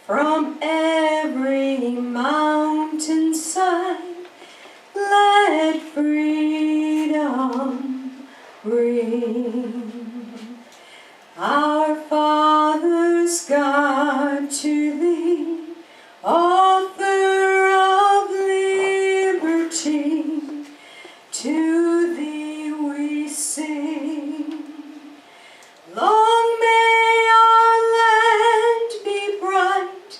from every mountainside. Let freedom ring. Our fathers, God, to thee, author of liberty, to thee we sing. Long may our land be bright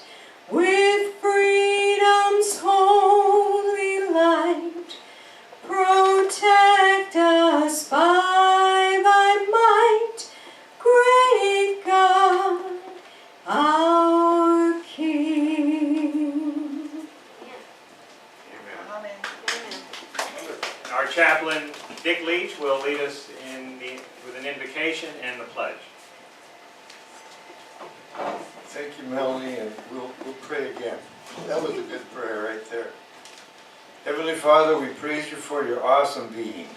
with freedom's holy light. Protect us by thy might, great God, our King. Amen. Our chaplain, Dick Leach, will lead us with an invocation and the pledge. Thank you, Melanie, and we'll pray again. That was a good prayer right there. Heavenly Father, we praise you for your awesome being.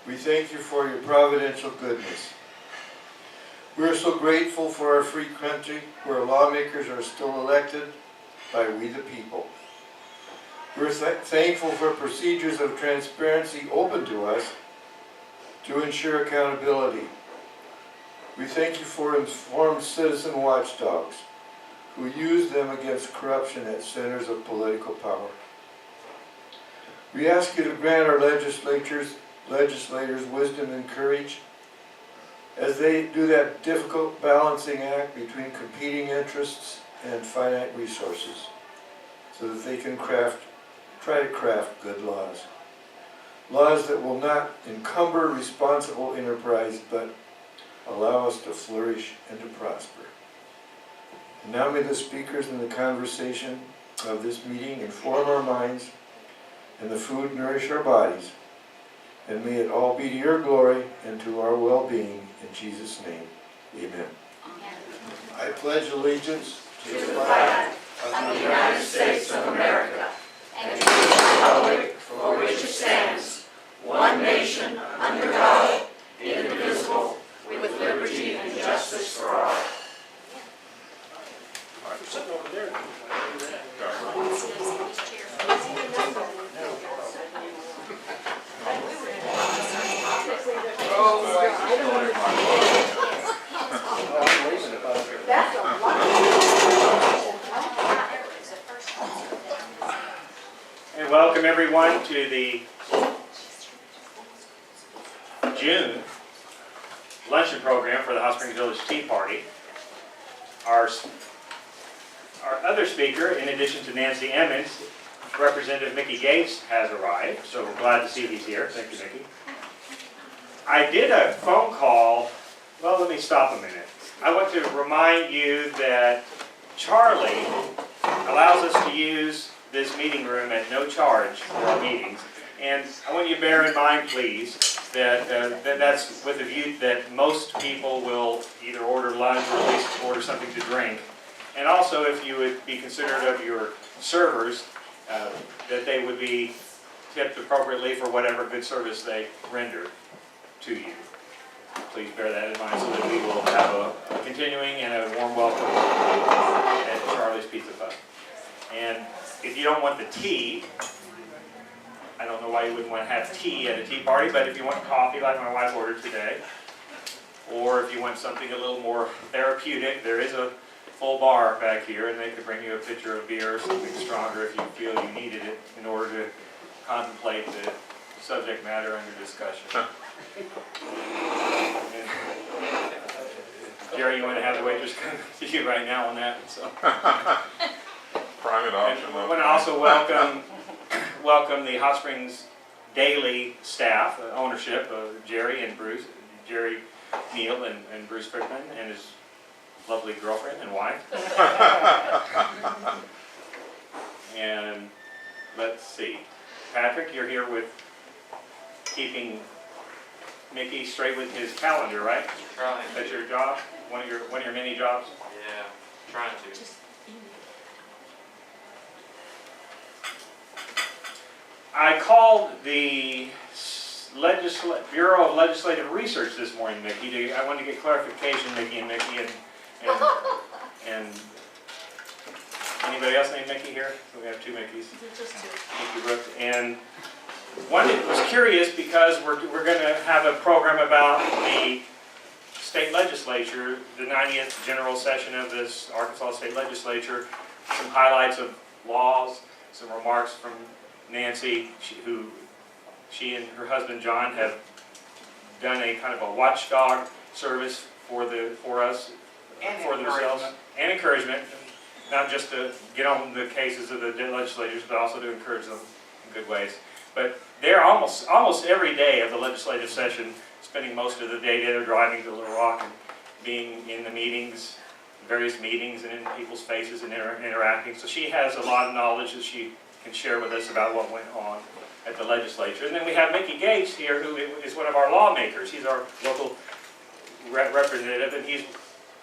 We thank you for your providential goodness. We are so grateful for our free country where lawmakers are still elected by we the people. We're thankful for procedures of transparency open to us to ensure accountability. We thank you for informed citizen watchdogs who use them against corruption at centers of political power. We ask you to grant our legislators wisdom and courage as they do that difficult balancing act between competing interests and finite resources so that they can try to craft good laws. Laws that will not encumber responsible enterprise but allow us to flourish and to prosper. And now may the speakers in the conversation of this meeting inform our minds and the food nourish our bodies. And may it all be to your glory and to our well-being. In Jesus' name, amen. I pledge allegiance to the flag of the United States of America and to the republic for which it stands, one nation, under God, indivisible, with liberty and justice for all. We're sitting over there. And welcome everyone to the June luncheon program for the Hot Springs Village Tea Party. Our other speaker, in addition to Nancy Emmons, Representative Mickey Gates has arrived, so we're glad to see he's here. Thank you, Mickey. I did a phone call. Well, let me stop a minute. I want to remind you that Charlie allows us to use this meeting room at no charge for our meetings. And I want you to bear in mind, please, that that's with the view that most people will either order lunch or at least order something to drink. And also, if you would be considerate of your servers, that they would be tipped appropriately for whatever good service they render to you. Please bear that in mind so that we will have a continuing and a warm welcome at Charlie's Pizza Pub. And if you don't want the tea, I don't know why you wouldn't want to have tea at a tea party, but if you want coffee like my wife ordered today, or if you want something a little more therapeutic, there is a full bar back here, and they could bring you a pitcher of beer or something stronger if you feel you needed it in order to contemplate the subject matter under discussion. And, Jerry, you want to have the waitress come to you right now on that? So. Private option. And I want to also welcome the Hot Springs Daily staff, ownership of Jerry and Bruce, Jerry Neal and Bruce Frickman and his lovely girlfriend and wife. And let's see, Patrick, you're here with keeping Mickey straight with his calendar, right? Trying. That's your job? One of your many jobs? Yeah, trying to. I called the Bureau of Legislative Research this morning, Mickey. I wanted to get clarification, Mickey and Anybody else named Mickey here? We have two Mickeys. Just two. Mickey Brooks. And one that was curious because we're going to have a program about the state legislature, the 90th general session of this Arkansas State Legislature, some highlights of laws, some remarks from Nancy, she and her husband John have done a kind of a watchdog service for us, And for themselves, and encouragement, not just to get on the cases of the legislators, but also to encourage them in good ways. But they're almost every day of the legislative session, spending most of the day there driving to Little Rock and being in the meetings, various meetings, and in people's faces and interacting. So she has a lot of knowledge that she can share with us about what went on at the legislature. And then we have Mickey Gates here, who is one of our lawmakers. He's our local representative, and he's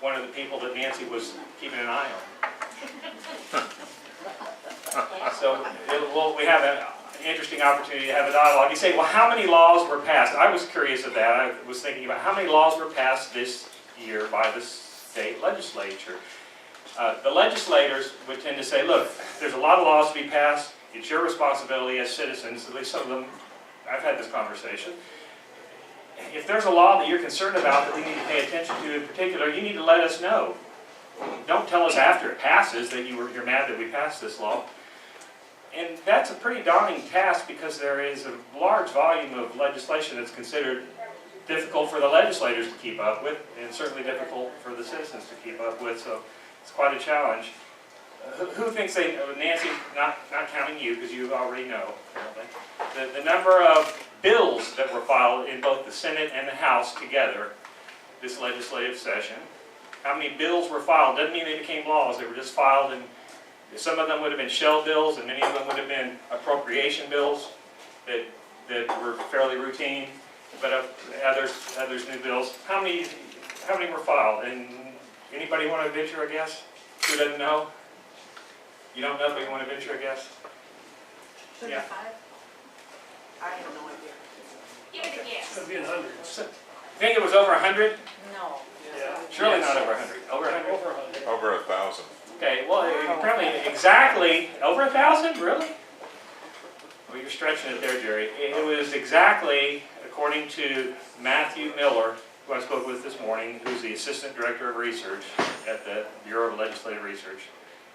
one of the people that Nancy was keeping an eye on. So we have an interesting opportunity to have a dialogue. You say, well, how many laws were passed? I was curious of that. I was thinking about how many laws were passed this year by the state legislature. The legislators would tend to say, look, there's a lot of laws to be passed. It's your responsibility as citizens, at least some of them, I've had this conversation. If there's a law that you're concerned about that we need to pay attention to in particular, you need to let us know. Don't tell us after it passes that you're mad that we passed this law. And that's a pretty daunting task because there is a large volume of legislation that's considered difficult for the legislators to keep up with, and certainly difficult for the citizens to keep up with, so it's quite a challenge. Who thinks they, Nancy, not counting you because you already know, apparently, the number of bills that were filed in both the Senate and the House together this legislative session? How many bills were filed? Doesn't mean they became laws, they were just filed, and some of them would have been shell bills, and many of them would have been appropriation bills that were fairly routine, but others new bills. How many were filed? And anybody want to venture a guess? Who doesn't know? You don't know, but you want to venture a guess? Yeah. 35? I have no idea. Give it a guess. It'd be in hundreds. You think it was over 100? No. Yeah. Surely not over 100. Over 100? Over 100. Over 1,000. Okay, well, apparently exactly over 1,000, really? Well, you're stretching it there, Jerry. It was exactly, according to Matthew Miller, who I spoke with this morning, who's the Assistant Director of Research at the Bureau of Legislative Research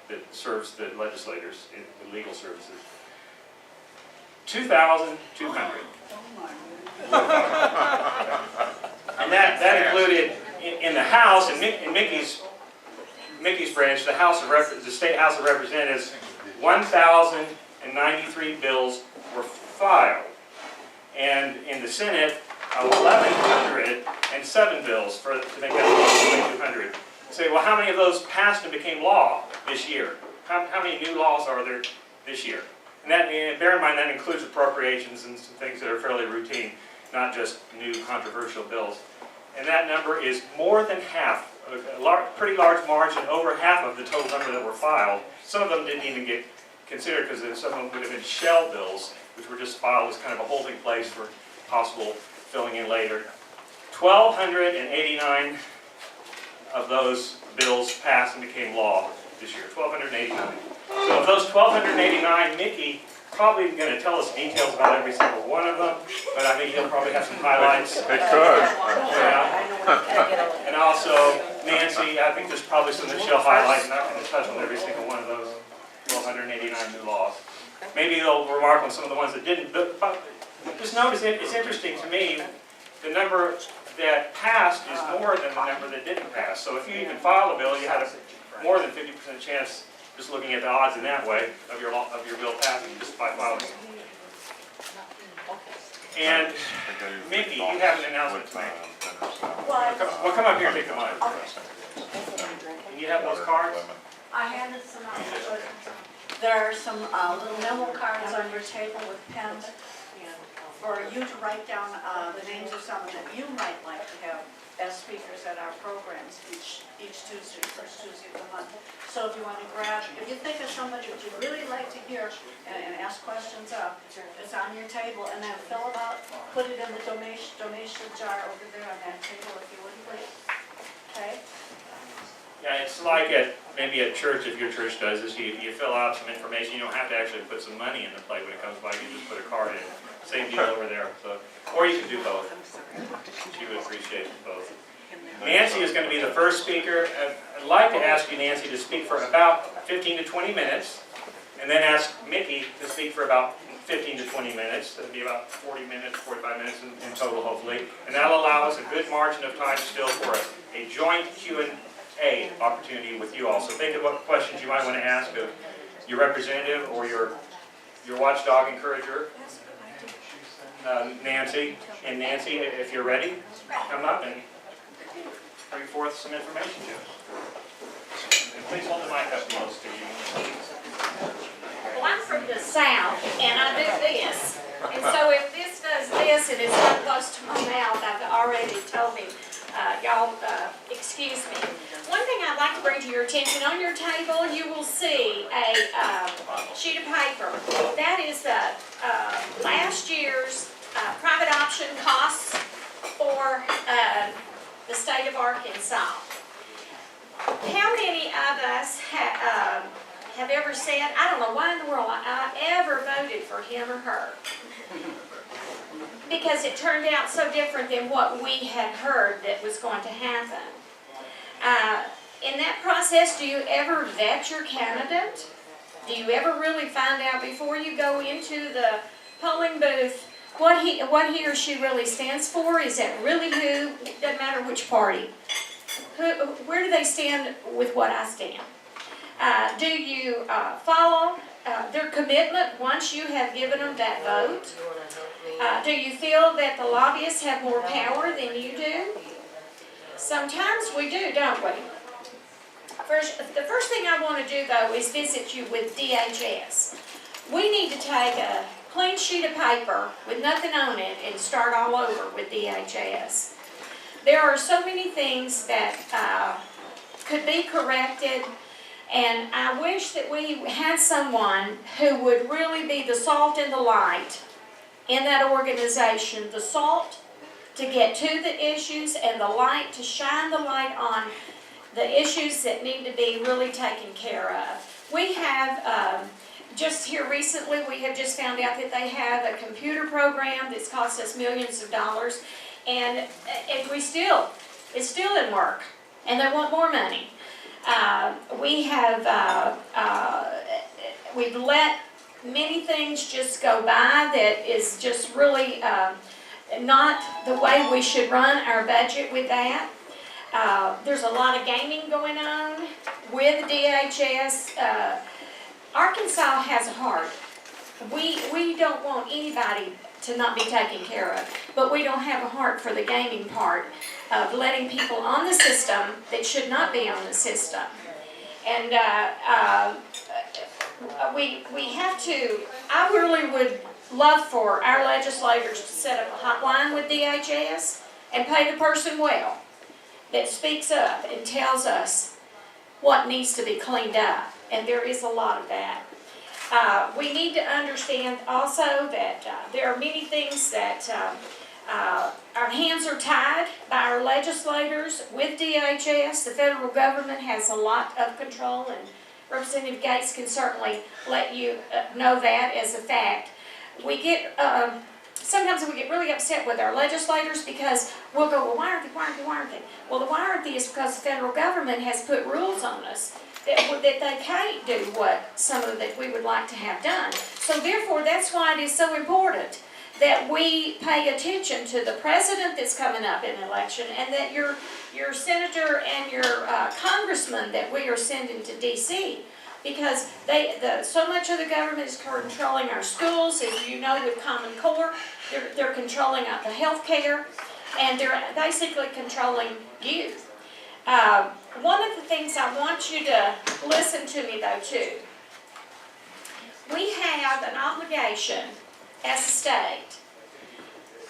that serves the legislators in the legal services. 2,200. And that included in the House, in Mickey's branch, the State House of Representatives, 1,093 bills were filed. And in the Senate, 1,107 bills to make that 2,200. You say, well, how many of those passed and became law this year? How many new laws are there this year? And bear in mind, that includes appropriations and some things that are fairly routine, not just new controversial bills. And that number is more than half, a pretty large margin, over half of the total number that were filed. Some of them didn't even get considered because some of them would have been shell bills, which were just filed as kind of a holding place for possible filling in later. 1,289 of those bills passed and became law this year, 1,289. So of those 1,289, Mickey probably going to tell us details about every single one of them, but I think he'll probably have some highlights. It could. Yeah. And also, Nancy, I think there's probably some that she'll highlight, not going to touch on every single one of those 1,289 new laws. Maybe they'll remark on some of the ones that didn't, but just notice it's interesting to me, the number that passed is more than the number that didn't pass. So if you even file a bill, you had a more than 50% chance, just looking at the odds in that way, of your bill passing just by filing it. And Mickey, you have an announcement to make. Well, come up here and take the mic. And you have those cards? I handed some out. There are some little memo cards on your table with pens for you to write down the names of someone that you might like to have as speakers at our programs each Tuesday, first Tuesday of the month. So if you want to if you think of somebody that you'd really like to hear and ask questions of, it's on your table, and then fill it out, put it in the donation jar over there on that table if you would please. Okay? Yeah, it's like maybe at church, if your church does this, you fill out some information. You don't have to actually put some money in the plate when it comes by. You just put a card in. Same deal over there. So, or you can do both. She would appreciate both. Nancy is going to be the first speaker. I'd like to ask you, Nancy, to speak for about 15 to 20 minutes, and then ask Mickey to speak for about 15 to 20 minutes. That'll be about 40 minutes, 45 minutes in total, hopefully. And that'll allow us a good margin of time still for a joint Q&A opportunity with you all. So think of what questions you might want to ask of your representative or your watchdog encourager, Nancy. And Nancy, if you're ready, come up and bring forth some information to us. And please hold the mic up close to you. Well, I'm from the South, and I do this. And so if this does this and it's not close to my mouth, I've already told him, y'all excuse me. One thing I'd like to bring to your attention, on your table you will see a sheet of paper. That is last year's private option costs for the state of Arkansas. How many of us have ever said, I don't know why in the world I ever voted for him or her? Because it turned out so different than what we had heard that was going to happen. In that process, do you ever vet your candidate? Do you ever really find out before you go into the polling booth what he or she really stands for? Is that really who? Doesn't matter which party. Where do they stand with what I stand? Do you follow their commitment once you have given them that vote? Do you feel that the lobbyists have more power than you do? Sometimes we do, don't we? The first thing I want to do, though, is visit you with DHS. We need to take a clean sheet of paper with nothing on it and start all over with DHS. There are so many things that could be corrected, and I wish that we had someone who would really be the salt and the light in that organization, the salt to get to the issues and the light to shine the light on the issues that need to be really taken care of. We have, just here recently, we have just found out that they have a computer program that's cost us millions of dollars, and it's still in work, and they want more money. We've let many things just go by that is just really not the way we should run our budget with that. There's a lot of gaming going on with DHS. Arkansas has a heart. We don't want anybody to not be taken care of, but we don't have a heart for the gaming part of letting people on the system that should not be on the system. And we have to, I really would love for our legislators to set up a hotline with DHS and pay the person well that speaks up and tells us what needs to be cleaned up. And there is a lot of that. We need to understand also that there are many things that our hands are tied by our legislators with DHS. The federal government has a lot of control, and Representative Gates can certainly let you know that as a fact. We get sometimes we get really upset with our legislators because we'll go, well, why aren't they? Well, the why aren't they is because the federal government has put rules on us that they can't do what some of that we would like to have done. So therefore, that's why it is so important that we pay attention to the president that's coming up in an election, and that your senator and your congressman that we are sending to D.C. Because so much of the government is controlling our schools, as you know, with Common Core. They're controlling the health care, and they're basically controlling youth. One of the things I want you to listen to me, though, too. We have an obligation as a state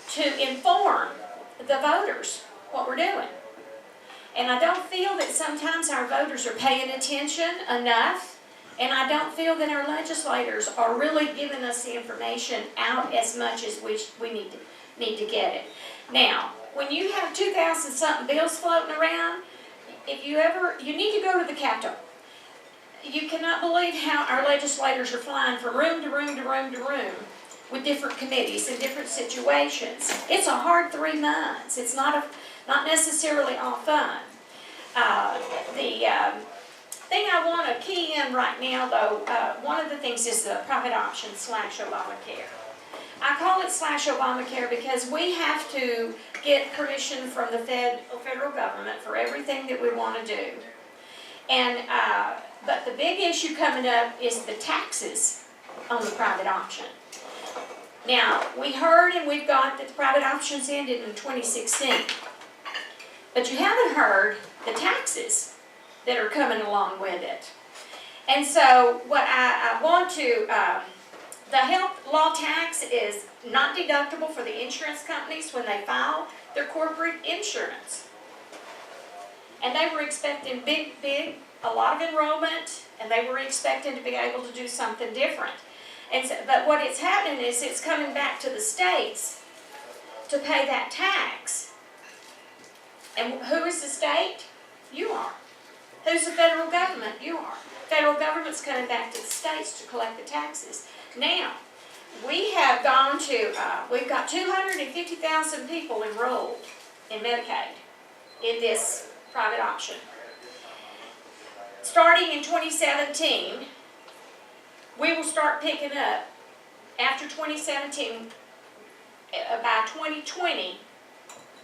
to inform the voters what we're doing. And I don't feel that sometimes our voters are paying attention enough, and I don't feel that our legislators are really giving us the information out as much as we need to get it. Now, when you have 2,000-something bills floating around, if you ever, you need to go to the Capitol. You cannot believe how our legislators are flying from room to room to room to room with different committees and different situations. It's a hard 3 months. It's not necessarily all fun. The thing I want to key in right now, though, one of the things is the private option / Obamacare. I call it / Obamacare because we have to get permission from the federal government for everything that we want to do. And but the big issue coming up is the taxes on the private option. Now, we heard and we've got that the private options ended in 2016. But you haven't heard the taxes that are coming along with it. And so what I want to, the health law tax is not deductible for the insurance companies when they file their corporate insurance. And they were expecting a lot of enrollment, and they were expecting to be able to do something different. And so, but what it's happening is it's coming back to the states to pay that tax. And who is the state? You are. Who's the federal government? You are. Federal government's coming back to the states to collect the taxes. Now, we have gone to, we've got 250,000 people enrolled in Medicaid in this private option. Starting in 2017, we will start picking up, after 2017, by 2020,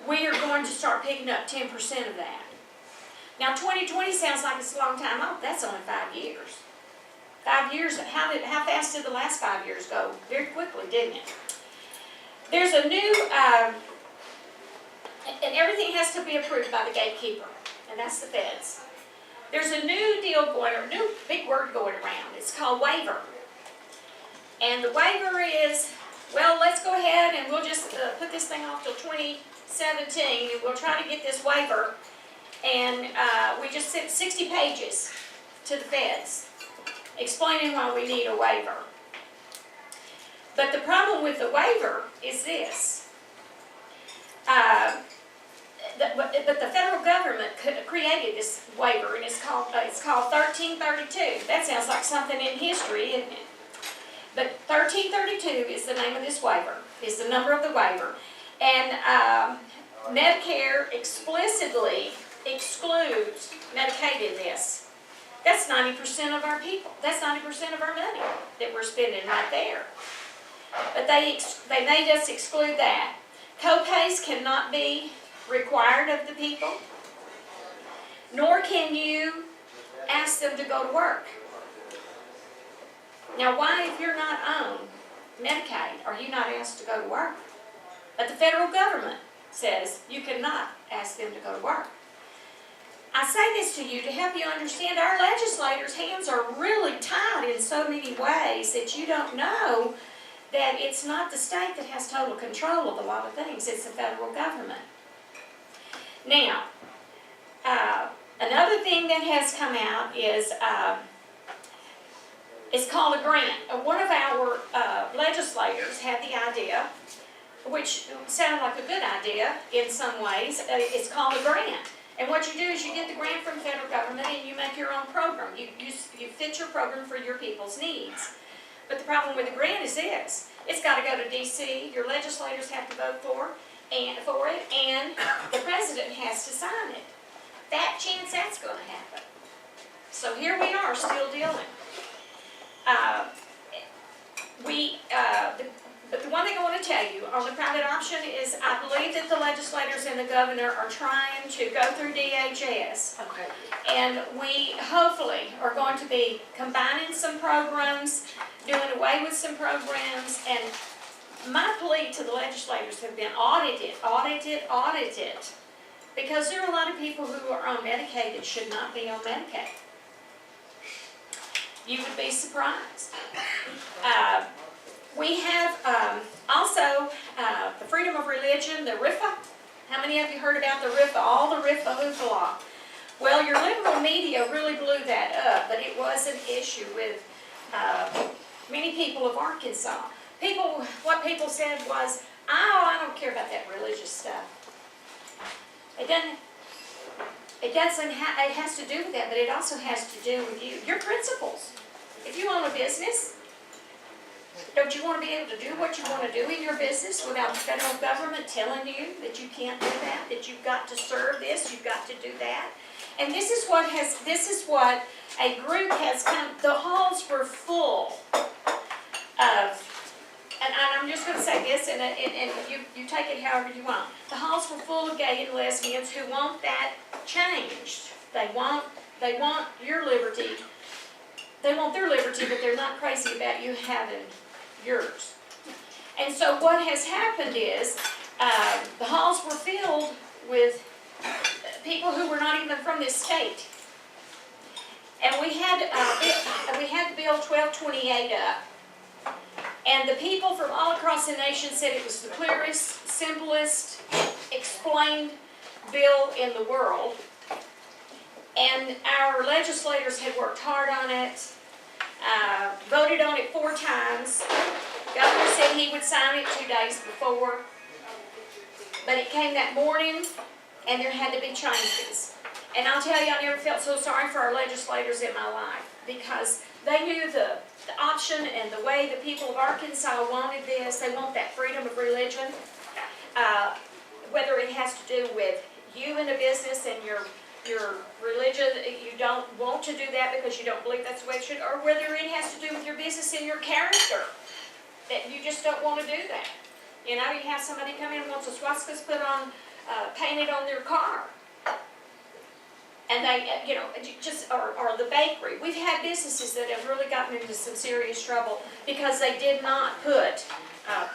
we are going to start picking up 10% of that. Now 2020 sounds like it's a long time off, that's only 5 years. 5 years, how fast did the last 5 years go? Very quickly, didn't it? There's a new, and everything has to be approved by the gatekeeper, and that's the feds. There's a new deal going, or a new big word going around. It's called waiver. And the waiver is, well, let's go ahead and we'll just put this thing off till 2017, and we'll try to get this waiver. And we just sent 60 pages to the feds explaining why we need a waiver. But the problem with the waiver is this. But the federal government created this waiver, and it's called 1332. That sounds like something in history, isn't it? But 1332 is the name of this waiver, is the number of the waiver. And Medicare explicitly excludes Medicaid in this. That's 90% of our people. That's 90% of our money that we're spending right there. But they made us exclude that. Co-pays cannot be required of the people, nor can you ask them to go to work. Now, why, if you're not on Medicaid, are you not asked to go to work? But the federal government says you cannot ask them to go to work. I say this to you to help you understand our legislators' hands are really tied in so many ways that you don't know that it's not the state that has total control of a lot of things, it's the federal government. Now, another thing that has come out is it's called a grant. One of our legislators had the idea, which sounded like a good idea in some ways. It's called a grant. And what you do is you get the grant from the federal government and you make your own program. You fit your program for your people's needs. But the problem with the grant is this. It's got to go to D.C. Your legislators have to vote for it, and the president has to sign it. That chance that's going to happen. So here we are still dealing. But the one thing I want to tell you on the private option is I believe that the legislators and the governor are trying to go through DHS. Okay. And we hopefully are going to be combining some programs, doing away with some programs, and my plea to the legislators have been audited, because there are a lot of people who are on Medicaid that should not be on Medicaid. You would be surprised. We have also the freedom of religion, the RFA. How many of you heard about the RFA, all the RFA hoopla? Well, your liberal media really blew that up, but it was an issue with many people of Arkansas. What people said was, oh, I don't care about that religious stuff. It doesn't, it doesn't it has to do with that, but it also has to do with you, your principles. If you own a business, don't you want to be able to do what you want to do in your business without the federal government telling you that you can't do that you've got to serve this, you've got to do that? And this is what a group has come, the halls were full of, and I'm just going to say this, and you take it however you want. The halls were full of gay and lesbians who want that changed. They want your liberty. They want their liberty, but they're not crazy about you having yours. And so what has happened is the halls were filled with people who were not even from this state. And we had Bill 1228 up. And the people from all across the nation said it was the clearest, simplest, explained bill in the world. And our legislators had worked hard on it, voted on it 4 times. Governor said he would sign it 2 days before. But it came that morning, and there had to be changes. And I'll tell you, I never felt so sorry for our legislators in my life, because they knew the option and the way the people of Arkansas wanted this. They want that freedom of religion. Whether it has to do with you in a business and your religion, you don't want to do that because you don't believe that's the way it should, or whether it has to do with your business and your character, that you just don't want to do that. You know, you have somebody come in and wants a swastikas put on, painted on their car. And they, you know, or the bakery. We've had businesses that have really gotten into some serious trouble because they did not put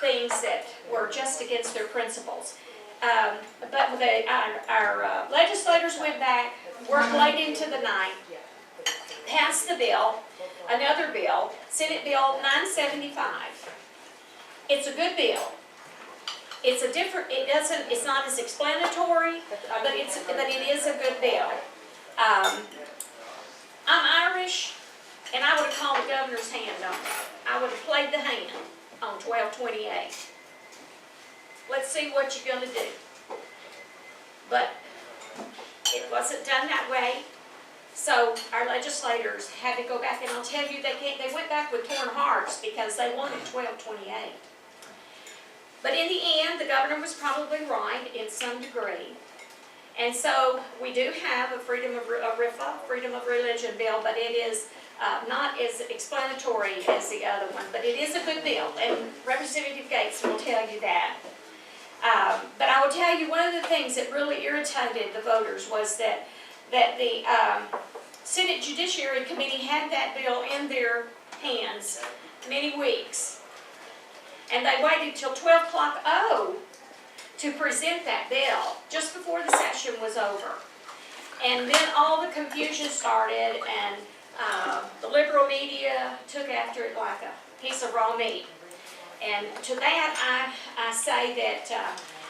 things that were just against their principles. But our legislators went back, worked late into the night, passed the bill, another bill, Senate Bill 975. It's a good bill. It's a different. It's not as explanatory, but it is a good bill. I'm Irish, and I would have called the governor's hand on it. I would have played the hand on 1228. Let's see what you're going to do. But it wasn't done that way. So our legislators had to go back, and I'll tell you, they went back with torn hearts because they wanted 1228. But in the end, the governor was probably right in some degree. And so we do have a freedom of RFA, freedom of religion bill, but it is not as explanatory as the other one. But it is a good bill, and Representative Gates will tell you that. But I will tell you, one of the things that really irritated the voters was that the Senate Judiciary Committee had that bill in their hands many weeks. And they waited till 12 o'clock to present that bill, just before the session was over. And then all the confusion started, and the liberal media took after it like a piece of raw meat. And to that, I say that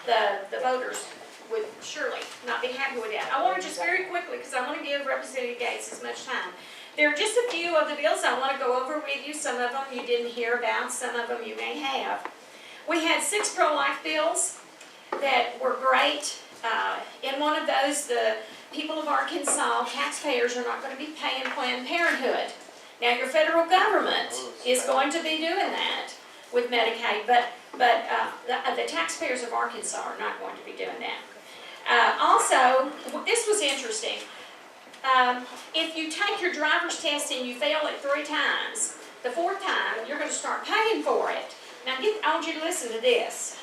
the voters would surely not be happy with that. I want to just very quickly, because I want to give Representative Gates as much time. There are just a few of the bills I want to go over with you. Some of them you didn't hear about, some of them you may have. We had 6 pro-life bills that were great. In one of those, the people of Arkansas, taxpayers, are not going to be paying Planned Parenthood. Now, your federal government is going to be doing that with Medicaid, but the taxpayers of Arkansas are not going to be doing that. Also, this was interesting. If you take your driver's test and you fail it 3 times, the 4th time, you're going to start paying for it. Now, I want you to listen to this.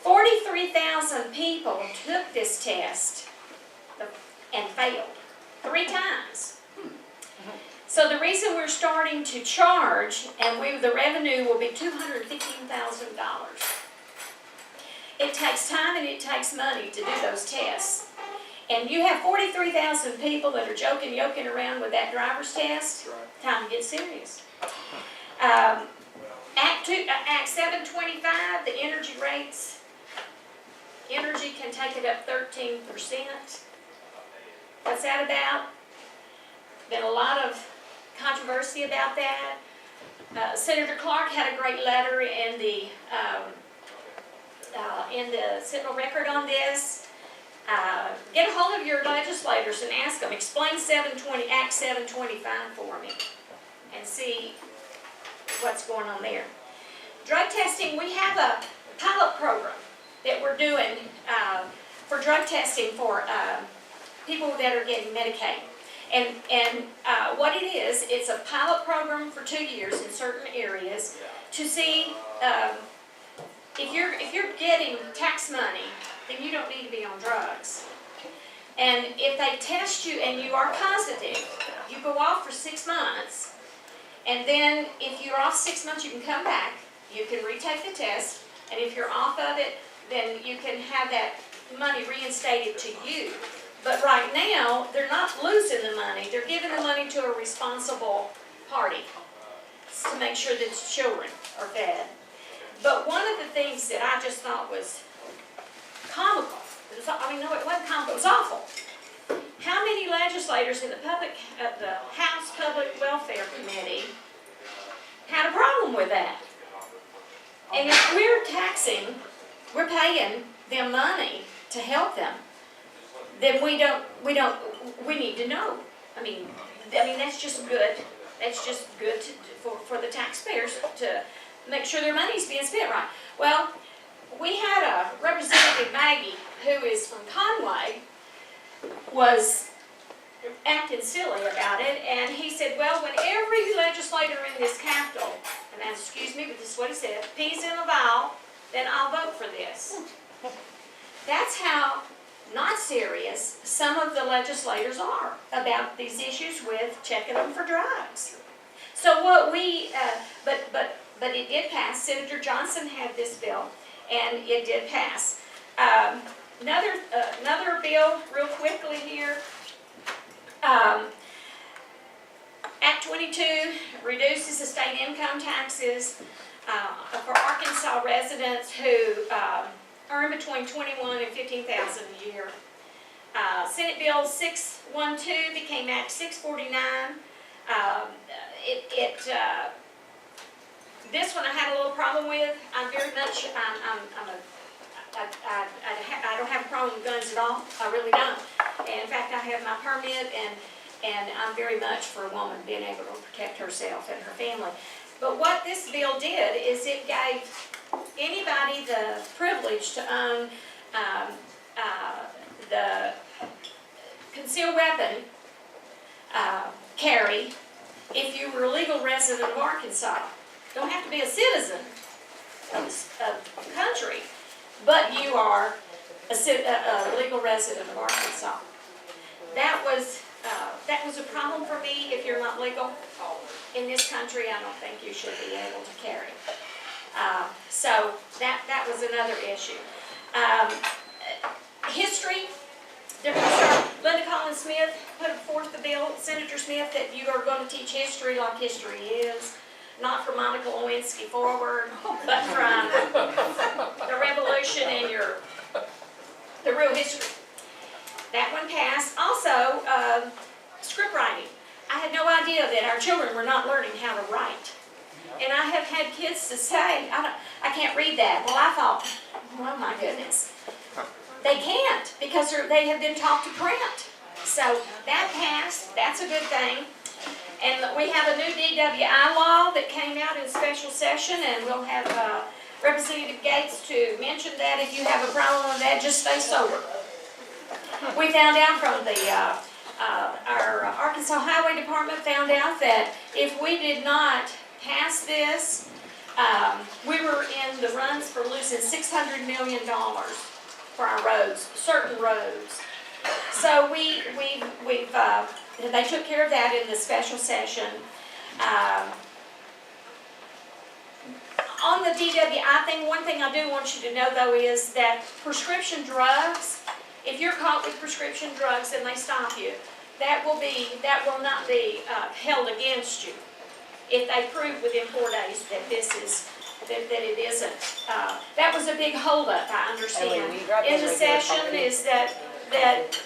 43,000 people took this test and failed 3 times. So the reason we're starting to charge, and the revenue will be $215,000. It takes time and it takes money to do those tests. And you have 43,000 people that are yoking around with that driver's test. Time to get serious. Act 725, the energy rates. Energy can take it up 13%. What's that about? Been a lot of controversy about that. Senator Clark had a great letter in the Sentinel Record on this. Get a hold of your legislators and ask them, explain Act 725 for me, and see what's going on there. Drug testing, we have a pilot program that we're doing for drug testing for people that are getting Medicaid. And what it is, it's a pilot program for 2 years in certain areas to see if you're getting tax money, then you don't need to be on drugs. And if they test you and you are positive, you go off for 6 months, and then if you're off 6 months, you can come back, you can retake the test, and if you're off of it, then you can have that money reinstated to you. But right now, they're not losing the money, they're giving the money to a responsible party to make sure that the children are fed. But one of the things that I just thought was comical, no, it wasn't comical, it was awful. How many legislators in the House Public Welfare Committee had a problem with that? And if we're paying them money to help them, then we need to know. I mean that's just good. That's just good for the taxpayers to make sure their money's being spent right. Well, we had a Representative Maggie, who is from Conway, was acting silly about it, and he said, well, when every legislator in this Capitol, and now excuse me, but this is what he said, pees in a vial, then I'll vote for this. That's how not serious some of the legislators are about these issues with checking them for drugs. So what but it did pass. Senator Johnson had this bill, and it did pass. Another bill, real quickly here. Act 22 reduces the state income taxes for Arkansas residents who earn between $21,000 and $15,000 a year. Senate Bill 612 became Act 649. This one I had a little problem with. I don't have a problem with guns at all. I really don't. And in fact, I have my permit, and I'm very much for a woman being able to protect herself and her family. But what this bill did is it gave anybody the privilege to own the concealed weapon carry if you were a legal resident of Arkansas. Don't have to be a citizen of the country, but you are a legal resident of Arkansas. That was a problem for me. If you're not legal in this country, I don't think you should be able to carry. So that was another issue. History. Linda Collins Smith put forth the bill, Senator Smith, that you are going to teach history like history is, not from Monica Lewinsky forward, but from the Revolution and the real history. That one passed. Also, script writing. I had no idea that our children were not learning how to write. And I have had kids to say, I can't read that. Well, I thought, oh my goodness. They can't, because they have been taught to print. So that passed. That's a good thing. And we have a new DWI law that came out in special session, and we'll have Representative Gates to mention that. If you have a problem with that, just stay sober. We found out from our Arkansas Highway Department found out that if we did not pass this, we were in the runs for losing $600 million for our roads, certain roads. So they took care of that in the special session. On the DWI thing, one thing I do want you to know though is that prescription drugs, if you're caught with prescription drugs and they stop you, that will not be held against you if they prove within 4 days that that it isn't. That was a big holdup, I understand, in the session, is that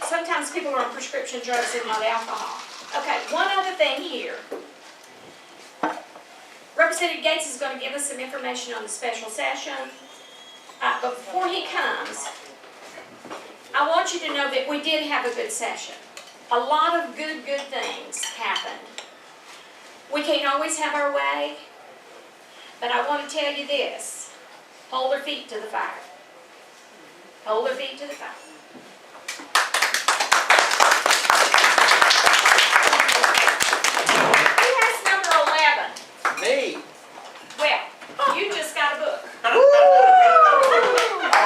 sometimes people are on prescription drugs and not alcohol. Okay, one other thing here. Representative Gates is going to give us some information on the special session. But before he comes, I want you to know that we did have a good session. A lot of good things happened. We can't always have our way, but I want to tell you this. Hold their feet to the fire. Hold their feet to the fire. Who has number 11? Me? Well, you just got a book. I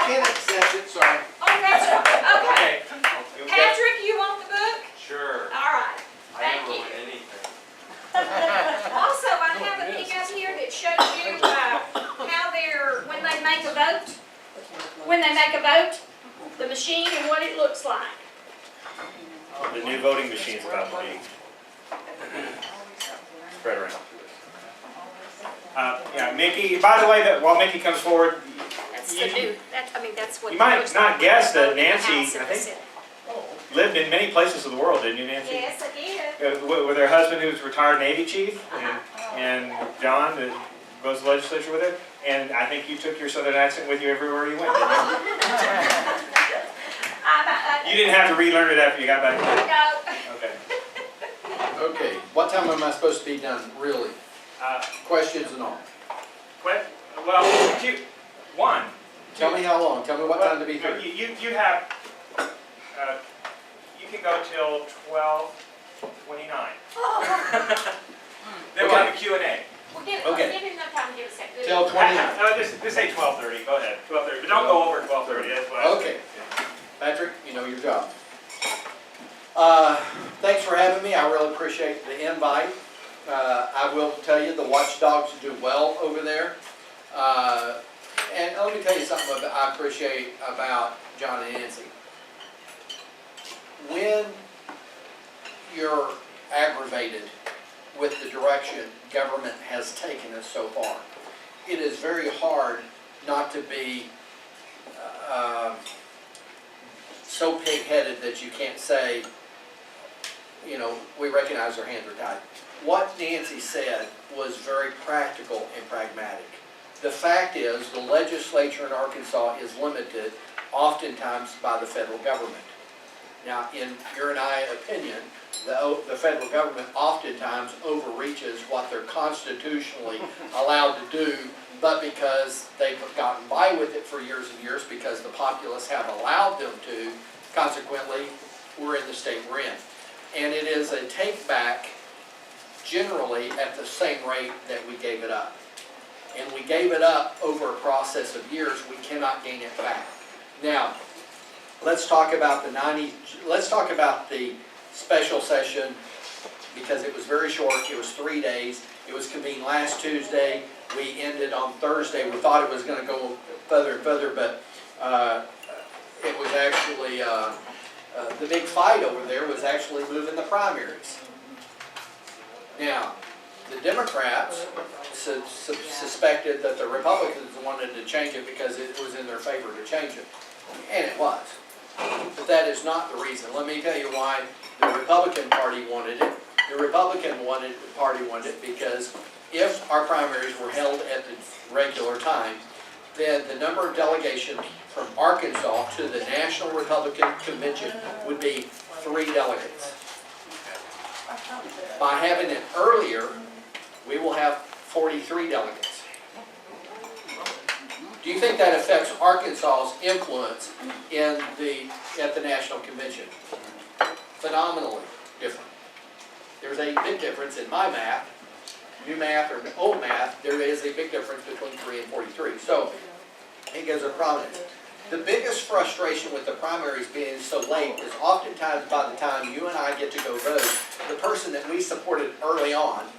can't accept it, sorry. Oh, that's right. Okay. Okay. Patrick, you want the book? Sure. All right. I Thank never you. want anything. Also, I have a thing up here that shows you how they're, when they make a vote, the machine and what it looks like. The new voting machine's about to be spread around. Yeah, Mickey, by the way, while Mickey comes forward, That's the new, that's what. You it might looks not like guess when that they vote in the Nancy, House and I the think- Senate. lived in many places of the world, didn't you, Nancy? Yes, I did. With her husband, who's retired Navy chief, and John, that goes to the legislature with her. And I think you took your southern accent with you everywhere you went, didn't you? You didn't have to relearn it after you got back. No. Okay. Okay, what time am I supposed to be done, really? Questions and all? Well, one. Tell me how long, tell me what time to be Well, through. You have, you can go till 12:29. Then we'll have a Q&A. We'll give Okay. him enough time to give us that good. Till 29. Just say 12:30, go ahead, 12:30, but don't go over 12:30, that's what I was. Okay. Patrick, you know your job. Thanks for having me, I really appreciate the invite. I will tell you, the watchdogs do well over there. And let me tell you something that I appreciate about John and Nancy. When you're aggravated with the direction government has taken us so far, it is very hard not to be so pig-headed that you can't say, you know, we recognize our hands are tied. What Nancy said was very practical and pragmatic. The fact is, the legislature in Arkansas is limited oftentimes by the federal government. Now, in your and I opinion, the federal government oftentimes overreaches what they're constitutionally allowed to do, but because they've gotten by with it for years and years, because the populace have allowed them to, consequently, we're in the state we're in. And it is a take back generally at the same rate that we gave it up. And we gave it up over a process of years, we cannot gain it back. Now, let's talk about the special session, because it was very short, it was 3 days. It was convened last Tuesday, we ended on Thursday. We thought it was gonna go further and further, but it was actually, the big fight over there was actually moving the primaries. Now, the Democrats suspected that the Republicans wanted to change it because it was in their favor to change it, and it was. But that is not the reason. Let me tell you why the Republican Party wanted it. The Republican Party wanted it because if our primaries were held at the regular time, then the number of delegations from Arkansas to the National Republican Convention would be 3 delegates. By having it earlier, we will have 43 delegates. Do you think that affects Arkansas's influence at the National Convention? Phenomenally different. There's a big difference in my math, new math or old math, there is a big difference between 3 and 43. So it gives a prominence. The biggest frustration with the primaries being so late is oftentimes by the time you and I get to go vote, the person that we supported early on,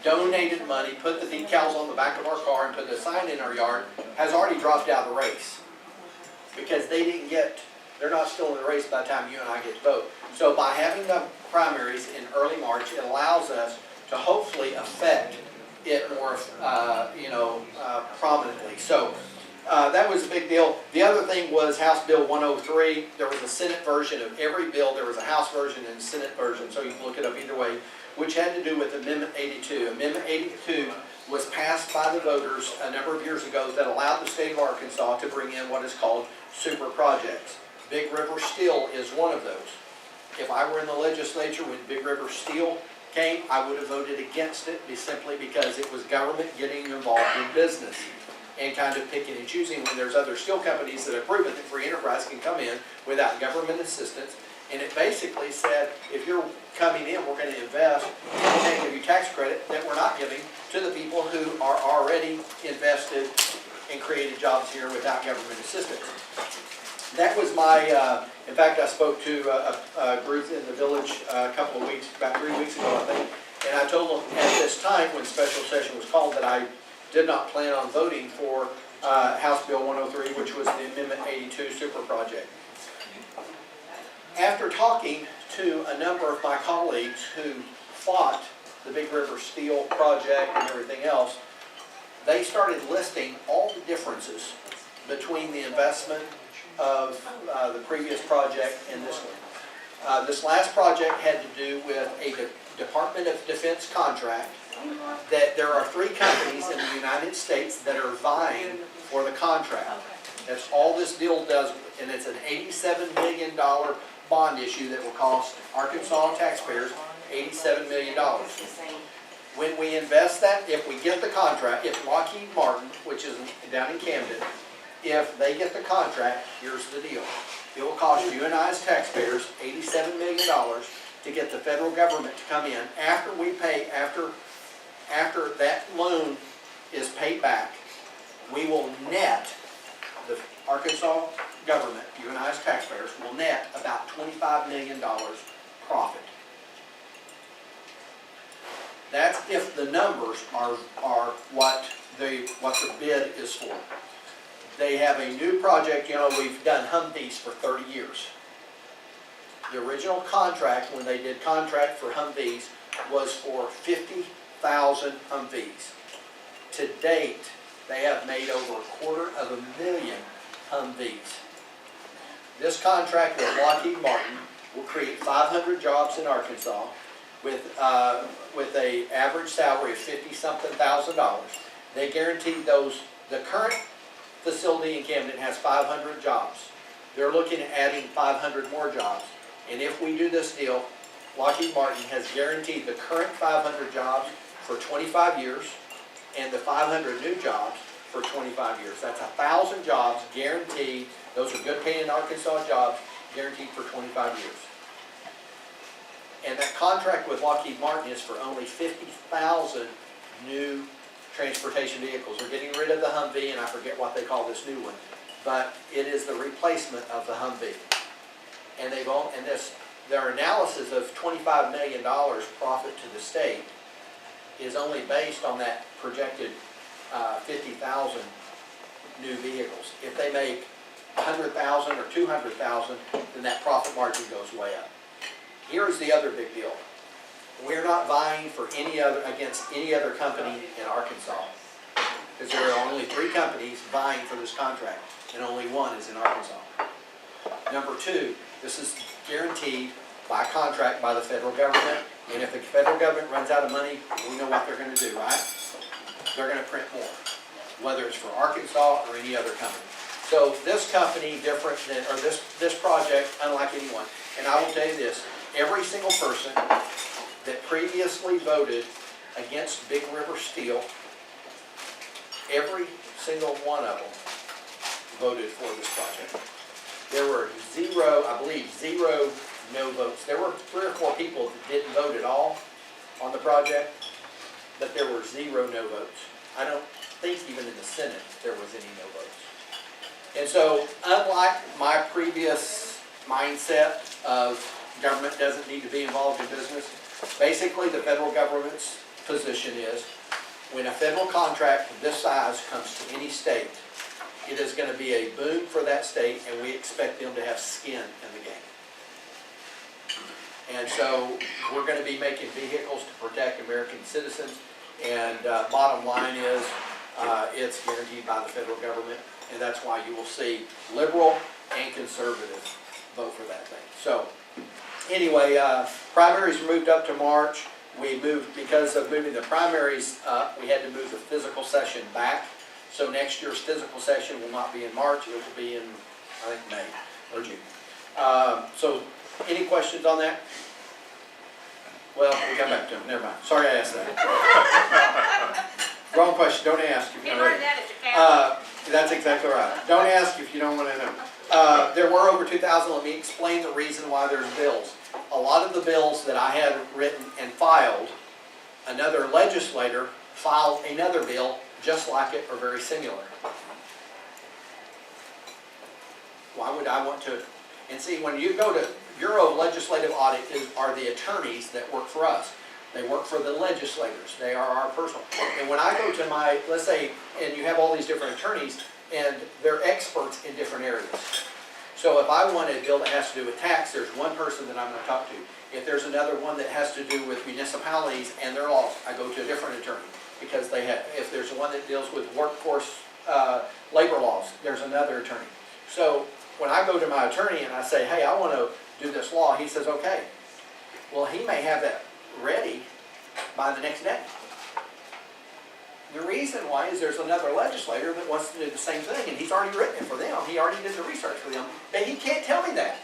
donated money, put the decals on the back of our car and put the sign in our yard, has already dropped out of the race. Because they're not still in the race by the time you and I get to vote. So by having the primaries in early March, it allows us to hopefully affect it more, prominently. So that was a big deal. The other thing was House Bill 103. There was a Senate version of every bill. There was a House version and a Senate version, so you can look it up either way, which had to do with Amendment 82. Amendment 82 was passed by the voters a number of years ago that allowed the state of Arkansas to bring in what is called super projects. Big River Steel is one of those. If I were in the legislature when Big River Steel came, I would have voted against it simply because it was government getting involved in business and kind of picking and choosing when there's other steel companies that have proven that free enterprise can come in without government assistance. And it basically said, if you're coming in, we're going to invest, and we're going to give you tax credit that we're not giving to the people who are already invested and created jobs here without government assistance. That was my, in fact, I spoke to a group in the village a couple of weeks, about 3 weeks ago, I think, and I told them at this time when special session was called that I did not plan on voting for House Bill 103, which was the Amendment 82 super project. After talking to a number of my colleagues who fought the Big River Steel project and everything else, they started listing all the differences between the investment of the previous project and this one. This last project had to do with a Department of Defense contract that there are 3 companies in the United States that are vying for the contract. That's all this deal does, and it's an $87 million bond issue that will cost Arkansas taxpayers $87 million. When we invest that, if we get the contract, if Lockheed Martin, which is down in Camden, if they get the contract, here's the deal. It will cost you and I as taxpayers $87 million to get the federal government to come in after we pay, after that loan is paid back. We will net, the Arkansas government, you and I as taxpayers, will net about $25 million profit. That's if the numbers are what the bid is for. They have a new project, you know, we've done Humvees for 30 years. The original contract, when they did contract for Humvees, was for 50,000 Humvees. To date, they have made over 250,000 Humvees. This contract with Lockheed Martin will create 500 jobs in Arkansas with a average salary of $50-something thousand. They guarantee those, the current facility in Camden has 500 jobs. They're looking at adding 500 more jobs. And if we do this deal, Lockheed Martin has guaranteed the current 500 jobs for 25 years and the 500 new jobs for 25 years. That's 1,000 jobs guaranteed. Those are good paying Arkansas jobs guaranteed for 25 years. And that contract with Lockheed Martin is for only 50,000 new transportation vehicles. They're getting rid of the Humvee, and I forget what they call this new one, but it is the replacement of the Humvee. And their analysis of $25 million profit to the state is only based on that projected 50,000 new vehicles. If they make 100,000 or 200,000, then that profit margin goes way up. Here's the other big deal. We're not vying for against any other company in Arkansas, because there are only 3 companies vying for this contract, and only one is in Arkansas. Number 2, this is guaranteed by contract by the federal government, and if the federal government runs out of money, we know what they're going to do, right? They're going to print more, whether it's for Arkansas or any other company. So this company, different than, or this project, unlike anyone, and I will tell you this, every single person that previously voted against Big River Steel, every single one of them voted for this project. There were I believe zero no votes. There were 3 or 4 people that didn't vote at all on the project, but there were 0 no votes. I don't think even in the Senate there was any no votes. And so, unlike my previous mindset of government doesn't need to be involved in business, basically the federal government's position is when a federal contract of this size comes to any state, it is going to be a boon for that state, and we expect them to have skin in the game. And so we're going to be making vehicles to protect American citizens, and bottom line is it's guaranteed by the federal government, and that's why you will see liberal and conservative vote for that thing. So anyway, primaries moved up to March. We moved, because of moving the primaries up, we had to move the physical session back. So next year's physical session will not be in March, it will be in, I think, May or June. So, any questions on that? Well, we'll come back to them, never mind. Sorry I asked that. Wrong question, don't ask if You you're learned ready. that at the camp. That's exactly right. Don't ask if you don't want to know. There were over 2,000, let me explain the reason why there's bills. A lot of the bills that I had written and filed, another legislator filed another bill just like it or very similar. Why would I want to? And see, when you go to Bureau of Legislative Audit are the attorneys that work for us. They work for the legislators. They are our personal. And when I go to my, let's say, and you have all these different attorneys, and they're experts in different areas. So if I want a bill that has to do with tax, there's one person that I'm going to talk to. If there's another one that has to do with municipalities and their laws, I go to a different attorney. Because they have, if there's one that deals with workforce labor laws, there's another attorney. So when I go to my attorney and I say, hey, I want to do this law, he says, okay. Well, he may have that ready by the next day. The reason why is there's another legislator that wants to do the same thing, and he's already written it for them. He already did the research for them, but he can't tell me that.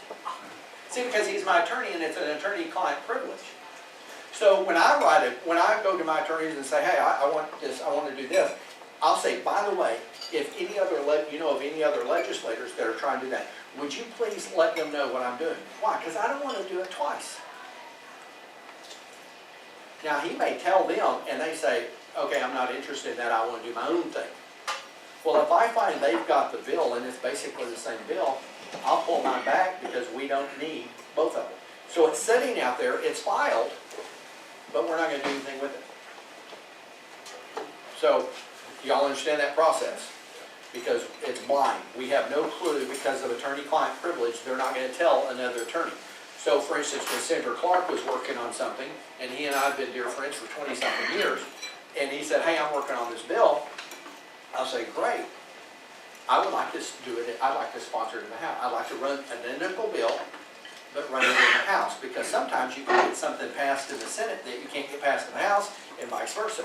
See, because he's my attorney, and it's an attorney-client privilege. So when I go to my attorneys and say, hey, I want this, I want to do this, I'll say, by the way, if any other, you know of any other legislators that are trying to do that, would you please let them know what I'm doing? Why? Because I don't want to do it twice. Now, he may tell them, and they say, okay, I'm not interested in that, I want to do my own thing. Well, if I find they've got the bill, and it's basically the same bill, I'll pull mine back because we don't need both of them. So it's sitting out there, it's filed, but we're not going to do anything with it. So, y'all understand that process? Because it's blind. We have no clue because of attorney-client privilege, they're not going to tell another attorney. So, for instance, when Senator Clark was working on something, and he and I have been dear friends for 20-something years, and he said, hey, I'm working on this bill, I'll say, great. I would like to do it, I'd like to sponsor it in the House. I'd like to run an identical bill, but run it in the House, because sometimes you can get something passed in the Senate that you can't get passed in the House, and vice versa.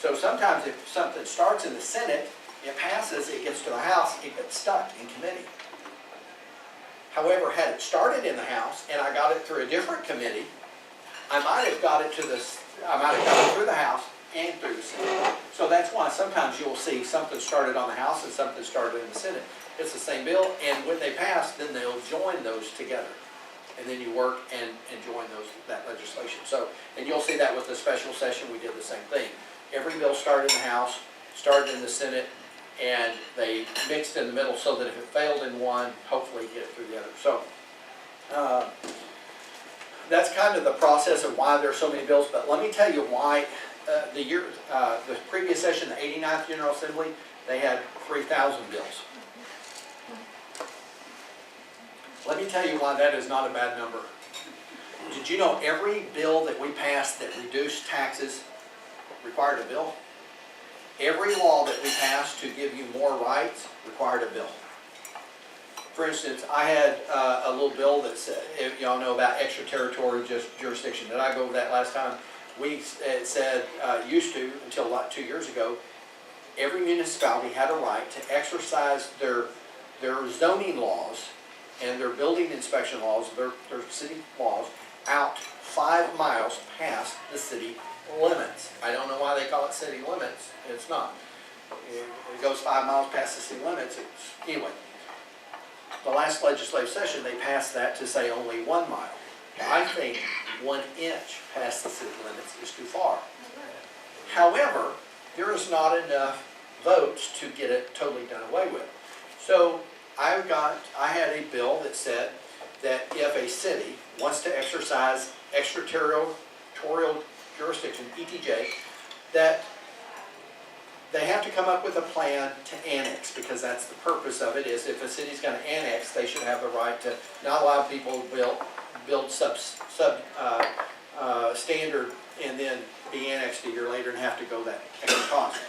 So sometimes if something starts in the Senate, it passes, it gets to the House, it gets stuck in committee. However, had it started in the House and I got it through a different committee, I might have got it through the House and through the Senate. So that's why sometimes you'll see something started on the House and something started in the Senate. It's the same bill, and when they pass, then they'll join those together. And then you work and join that legislation. So, and you'll see that with the special session, we did the same thing. Every bill started in the House, started in the Senate, and they mixed in the middle so that if it failed in one, hopefully get it through the other. So, that's kind of the process of why there are so many bills, but let me tell you why the previous session, the 89th General Assembly, they had 3,000 bills. Let me tell you why that is not a bad number. Did you know every bill that we passed that reduced taxes required a bill? Every law that we passed to give you more rights required a bill. For instance, I had a little bill that said, if y'all know about extraterritorial jurisdiction. Did I go over that last time? It said, used to, until like 2 years ago, every municipality had a right to exercise their zoning laws and their building inspection laws, their city laws, out 5 miles past the city limits. I don't know why they call it city limits. It's not. It goes 5 miles past the city limits. Anyway, the last legislative session, they passed that to say only 1 mile. I think 1 inch past the city limits is too far. However, there is not enough votes to get it totally done away with. So I had a bill that said that if a city wants to exercise extraterritorial jurisdiction, ETJ, that they have to come up with a plan to annex, because that's the purpose of it, is if a city's going to annex, they should have the right to not allow people to build standard and then be annexed a year later and have to go that extra cost.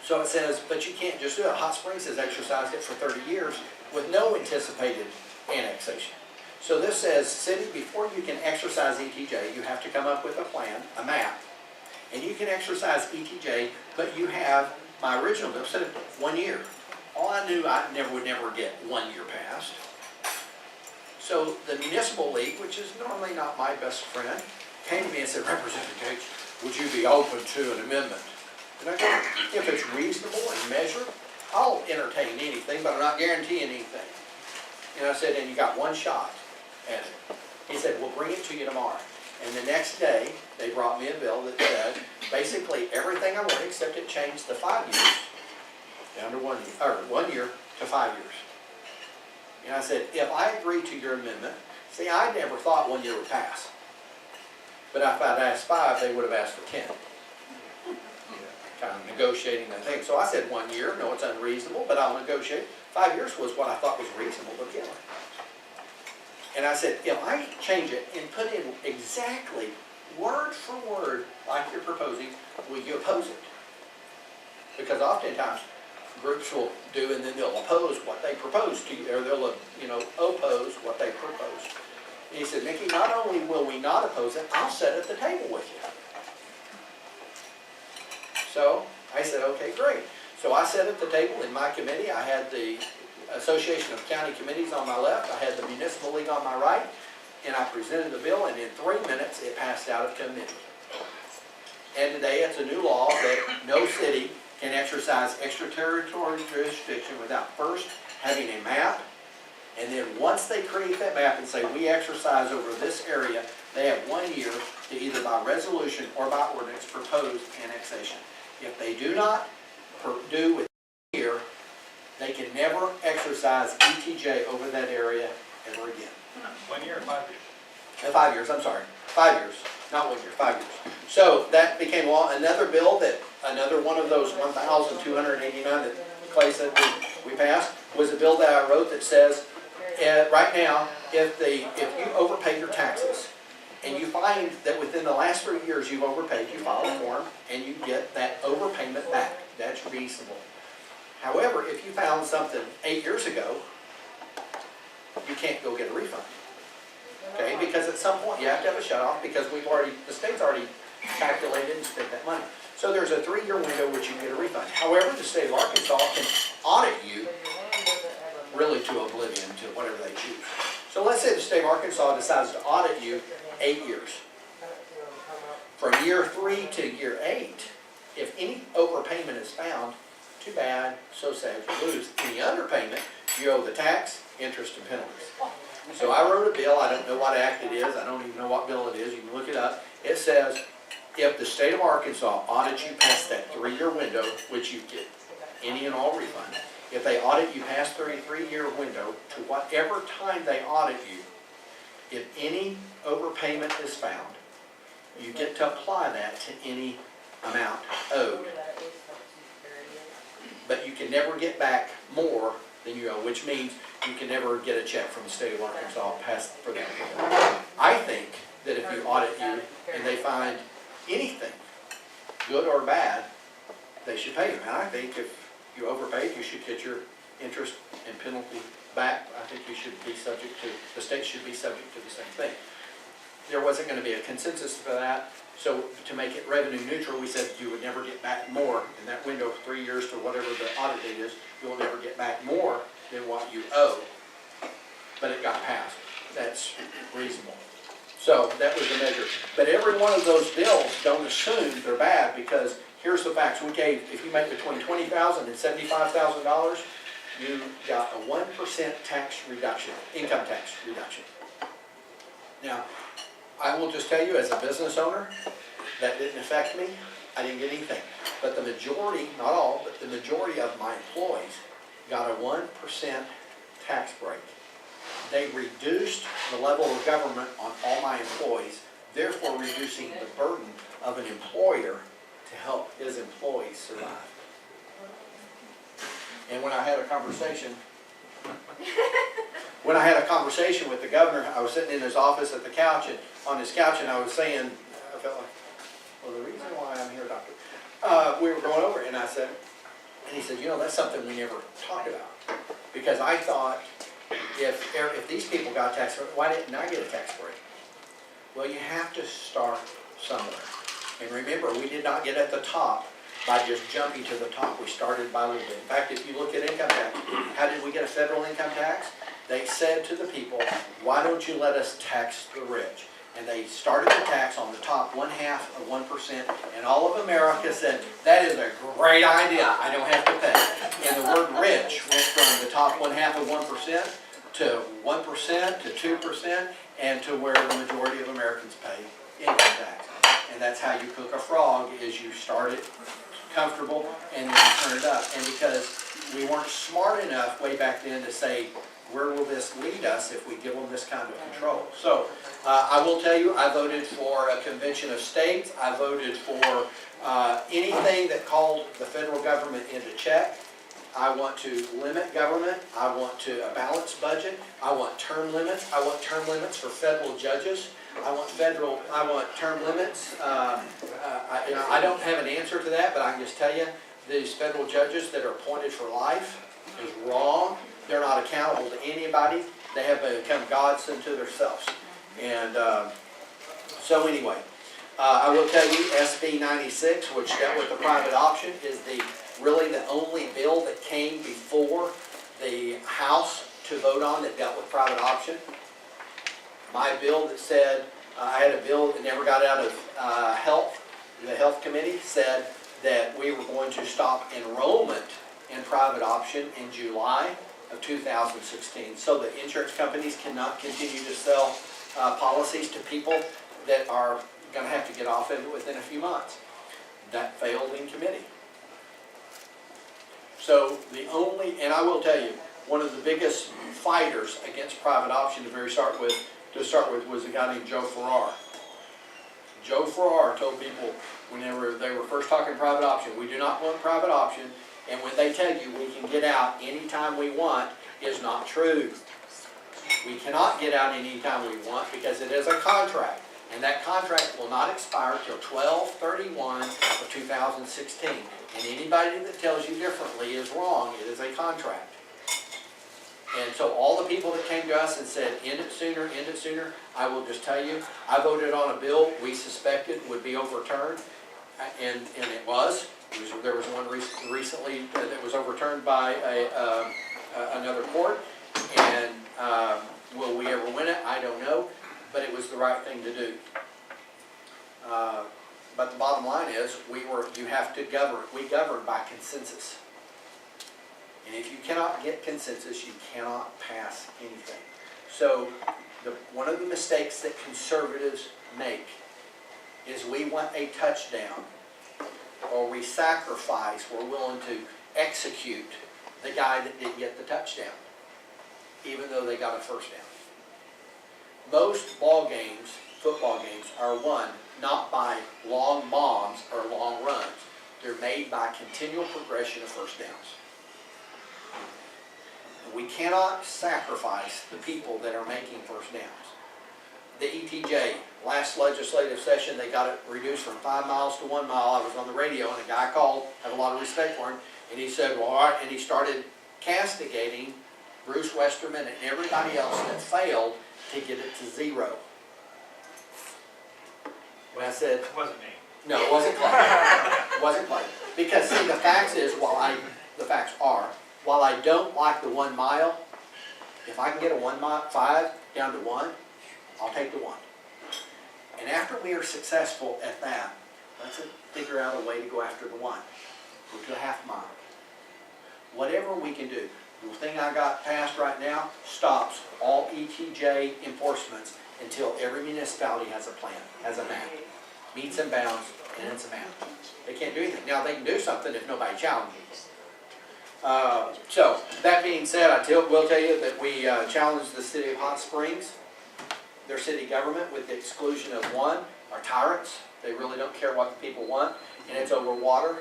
So it says, but you can't just do it. Hot Springs has exercised it for 30 years with no anticipated annexation. So this says, city, before you can exercise ETJ, you have to come up with a plan, a map, and you can exercise ETJ, but you have, my original bill said 1 year. All I knew, I would never get 1 year passed. So the municipal league, which is normally not my best friend, came to me and said, Representative Gates, would you be open to an amendment? And I go, if it's reasonable and measured, I'll entertain anything, but I'm not guaranteeing anything. And I said, and you got one shot at it. He said, we'll bring it to you tomorrow. And the next day, they brought me a bill that said, basically everything I wanted, except it changed the 5 years down to 1 year, or 1 year to 5 years. And I said, if I agree to your amendment, see, I never thought 1 year would pass. But if I'd asked 5, they would have asked for 10. Kind of negotiating that thing. So I said 1 year, no, it's unreasonable, but I'll negotiate. 5 years was what I thought was reasonable to begin with. And I said, if I change it and put in exactly word for word like you're proposing, will you oppose it? Because oftentimes groups will do, and then they'll oppose what they propose to you, or they'll, oppose what they propose. And he said, Mickey, not only will we not oppose it, I'll sit at the table with you. So I said, okay, great. So I sat at the table in my committee. I had the Association of County Committees on my left. I had the Municipal League on my right. And I presented the bill, and in 3 minutes, it passed out of committee. And today, it's a new law that no city can exercise extraterritorial jurisdiction without first having a map. And then once they create that map and say, we exercise over this area, they have 1 year to either by resolution or by ordinance propose annexation. If they do not do with a year, they can never exercise ETJ over that area ever again. 1 year or 5 years? 5 years, I'm sorry. 5 years, not 1 year, 5 years. So that became law. Another bill that, another one of those 1,289 that Clay said we passed, was a bill that I wrote that says, right now, if you overpay your taxes, and you find that within the last 3 years you've overpaid, you file a form and you get that overpayment back. That's reasonable. However, if you found something 8 years ago, you can't go get a refund. Okay, because at some point you have to have a shut-off because the state's already calculated and spent that money. So there's a 3-year window which you can get a refund. However, the state of Arkansas can audit you really to oblivion to whatever they choose. So let's say the state of Arkansas decides to audit you 8 years. From year 3 to year 8, if any overpayment is found, too bad, so sad, you lose. Any underpayment, you owe the tax, interest, and penalties. So I wrote a bill, I don't know what act it is, I don't even know what bill it is, you can look it up. It says, if the state of Arkansas audits you past that 3-year window, which you get any and all refund, if they audit you past the 3-year window, to whatever time they audit you, if any overpayment is found, you get to apply that to any amount owed. But you can never get back more than you owe, which means you can never get a check from the state of Arkansas past for that. I think that if you audit you and they find anything, good or bad, they should pay you. And I think if you overpaid, you should get your interest and penalty back. I think you should be subject to, the state should be subject to the same thing. There wasn't going to be a consensus for that, so to make it revenue neutral, we said you would never get back more in that window of 3 years to whatever the audit date is. You will never get back more than what you owe, but it got passed. That's reasonable. So that was the measure. But every one of those bills, don't assume they're bad, because here's the facts. We gave, if you make between $20,000 and $75,000, you got a 1% tax reduction, income tax reduction. Now, I will just tell you, as a business owner, that didn't affect me. I didn't get anything. But the majority, not all, but the majority of my employees got a 1% tax break. They reduced the level of government on all my employees, therefore reducing the burden of an employer to help his employees survive. And when I had a conversation with the governor, I was sitting in his office at the couch, and on his couch, and I was saying, I felt like, well, the reason why I'm here, doctor, we were going over it, and I said, and he said, that's something we never talked about. Because I thought, if these people got tax break, why didn't I get a tax break? Well, you have to start somewhere. And remember, we did not get at the top by just jumping to the top. We started by a little bit. In fact, if you look at income tax, how did we get a federal income tax? they said to the people, why don't you let us tax the rich? And they started the tax on the top 1/2 of 1%, and all of America said, that is a great idea, I don't have to pay. And the word rich went from the top 1/2 of 1% to 1% to 2%, and to where the majority of Americans pay income tax. And that's how you cook a frog, is you start it comfortable and then you turn it up. And because we weren't smart enough way back then to say, where will this lead us if we give them this kind of control? So I will tell you, I voted for a convention of states. I voted for anything that called the federal government into check. I want to limit government. I want a balanced budget. I want term limits. I want term limits for federal judges. I want term limits. I don't have an answer to that, but I can just tell you, these federal judges that are appointed for life is wrong. They're not accountable to anybody. They have become gods unto themselves. And so anyway, I will tell you, SB 96, which dealt with the private option, is really the only bill that came before the House to vote on that dealt with private option. My bill that said, I had a bill that never got out of health. The health committee said that we were going to stop enrollment in private option in July of 2016, so that insurance companies cannot continue to sell policies to people that are going to have to get off of it within a few months. That failed in committee. So and I will tell you, one of the biggest fighters against private option to start with was a guy named Joe Farrar. Joe Farrar told people whenever they were first talking private option, we do not want private option, and when they tell you we can get out anytime we want, is not true. We cannot get out anytime we want because it is a contract, and that contract will not expire till 12/31 of 2016. And anybody that tells you differently is wrong. It is a contract. And so all the people that came to us and said, end it sooner, I will just tell you, I voted on a bill we suspected would be overturned, and it was. There was one recently that was overturned by another court, and will we ever win it? I don't know, but it was the right thing to do. But the bottom line is, you have to govern. We govern by consensus. And if you cannot get consensus, you cannot pass anything. So one of the mistakes that conservatives make is we want a touchdown, or we sacrifice, we're willing to execute the guy that didn't get the touchdown, even though they got a first down. Most football games, are won not by long bombs or long runs. They're made by continual progression of first downs. We cannot sacrifice the people that are making first downs. The ETJ, last legislative session, they got it reduced from 5 miles to 1 mile. I was on the radio and a guy called, I have a lot of respect for him, and he said, well, all right, and he started castigating Bruce Westerman and everybody else that failed to get it to 0. When I said, It wasn't me. no, it wasn't Clay. It wasn't Clay. Because see, the facts are, while I don't like the 1 mile, if I can get a 1 mile, 5 down to 1, I'll take the 1. And after we are successful at that, let's figure out a way to go after the 1. Go to a half mile. Whatever we can do. The thing I got passed right now stops all ETJ enforcements until every municipality has a plan, has a map. Meets and bounds, and it's a map. They can't do anything. Now they can do something if nobody challenges. So, that being said, will tell you that we challenged the city of Hot Springs, their city government, with the exclusion of one, are tyrants. They really don't care what the people want, and it's over water.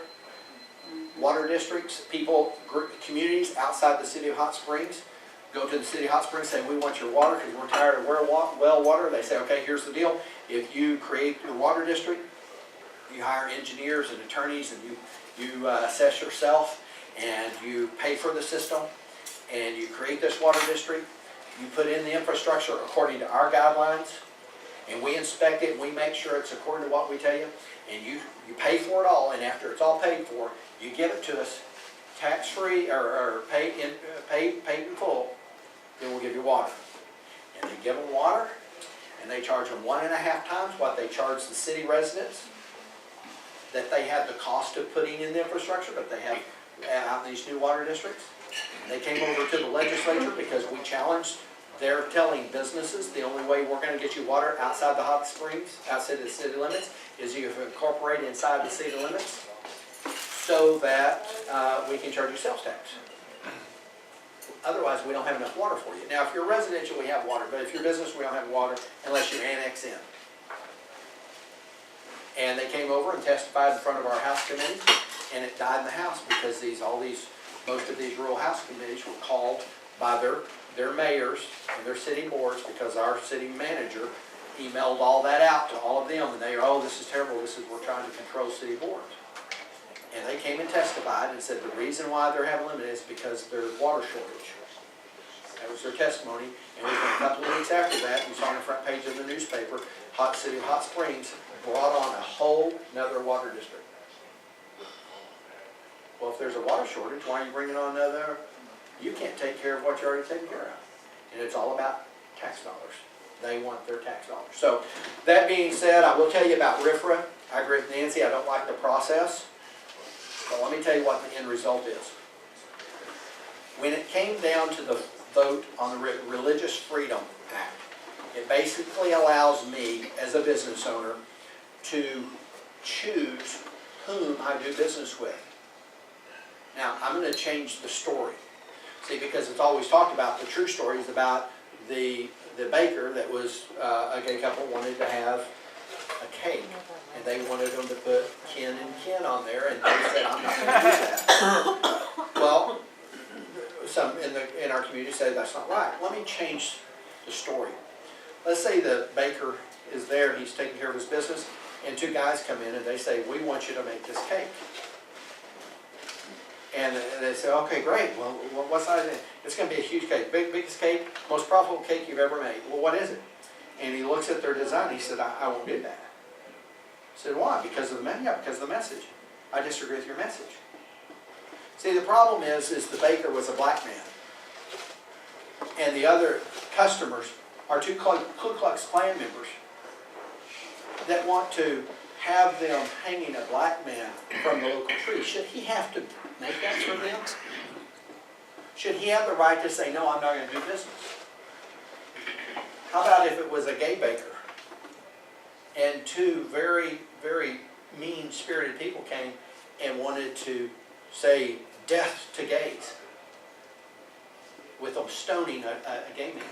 Water districts, communities outside the city of Hot Springs go to the city of Hot Springs and say, we want your water because we're tired of well water. They say, okay, here's the deal. If you create your water district, you hire engineers and attorneys, and you assess yourself, and you pay for the system, and you create this water district. You put in the infrastructure according to our guidelines, and we inspect it, and we make sure it's according to what we tell you, and you pay for it all, and after it's all paid for, you give it to us tax-free or paid in full, then we'll give you water. And they give them water, and they charge them 1.5 times what they charge the city residents, that they have the cost of putting in the infrastructure, but they have out in these new water districts. And they came over to the legislature because we challenged their telling businesses the only way we're gonna get you water outside the hot springs, outside the city limits, is you incorporate inside the city limits so that we can charge you sales tax. Otherwise, we don't have enough water for you. Now, if you're residential, we have water, but if you're business, we don't have water unless you annex in. And they came over and testified in front of our House committee, and it died in the House because most of these rural House committees were called by their mayors and their city boards because our city manager emailed all that out to all of them, and they, oh, this is terrible, we're trying to control city boards. And they came and testified and said the reason why they're having limit is because there's water shortage. That was their testimony. And within a couple of weeks after that, you saw on the front page of the newspaper, City of Hot Springs brought on a whole nother water district. Well, if there's a water shortage, why are you bringing on another? You can't take care of what you're already taking care of. And it's all about tax dollars. They want their tax dollars. So that being said, I will tell you about RFRA. I agree with Nancy, I don't like the process. But let me tell you what the end result is. When it came down to the vote on the Religious Freedom Act, it basically allows me, as a business owner, to choose whom I do business with. Now, I'm going to change the story. See, because it's always talked about, the true story is about the baker that was, a gay couple wanted to have a cake. And they wanted them to put Ken and Ken on there, and they said, I'm not going to do that. Well, some in our community said that's not right. Let me change the story. Let's say the baker is there, he's taking care of his business, and two guys come in and they say, we want you to make this cake. And they say, okay, great, well, what size is it? It's going to be a huge cake, biggest cake, most profitable cake you've ever made. Well, what is it? And he looks at their design, he said, I won't do that. I said, why? Because of the message? Yeah, because of the message. I disagree with your message. See, the problem is the baker was a black man. And the other customers are two Ku Klux Klan members that want to have them hanging a black man from the local tree. Should he have to make that for them? Should he have the right to say, no, I'm not going to do business? How about if it was a gay baker and two very, very mean-spirited people came and wanted to say death to gays with them stoning a gay man?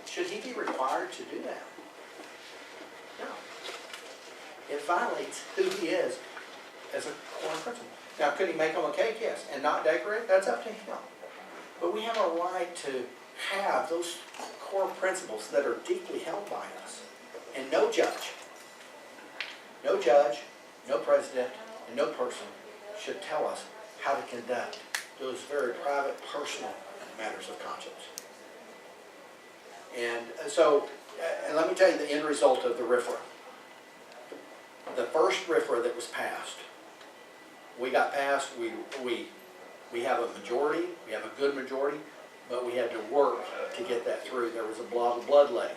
Should he be required to do that? No. It violates who he is as a core principle. Now, could he make them a cake? Yes. And not decorate? That's up to him. But we have a right to have those core principles that are deeply held by us. And no judge, no president, and no person should tell us how to conduct those very private, personal matters of conscience. And so, and let me tell you the end result of the RFRA. The first RFRA that was passed, we got passed, we have a majority, we have a good majority, but we had to work to get that through. There was a lot of bloodletting,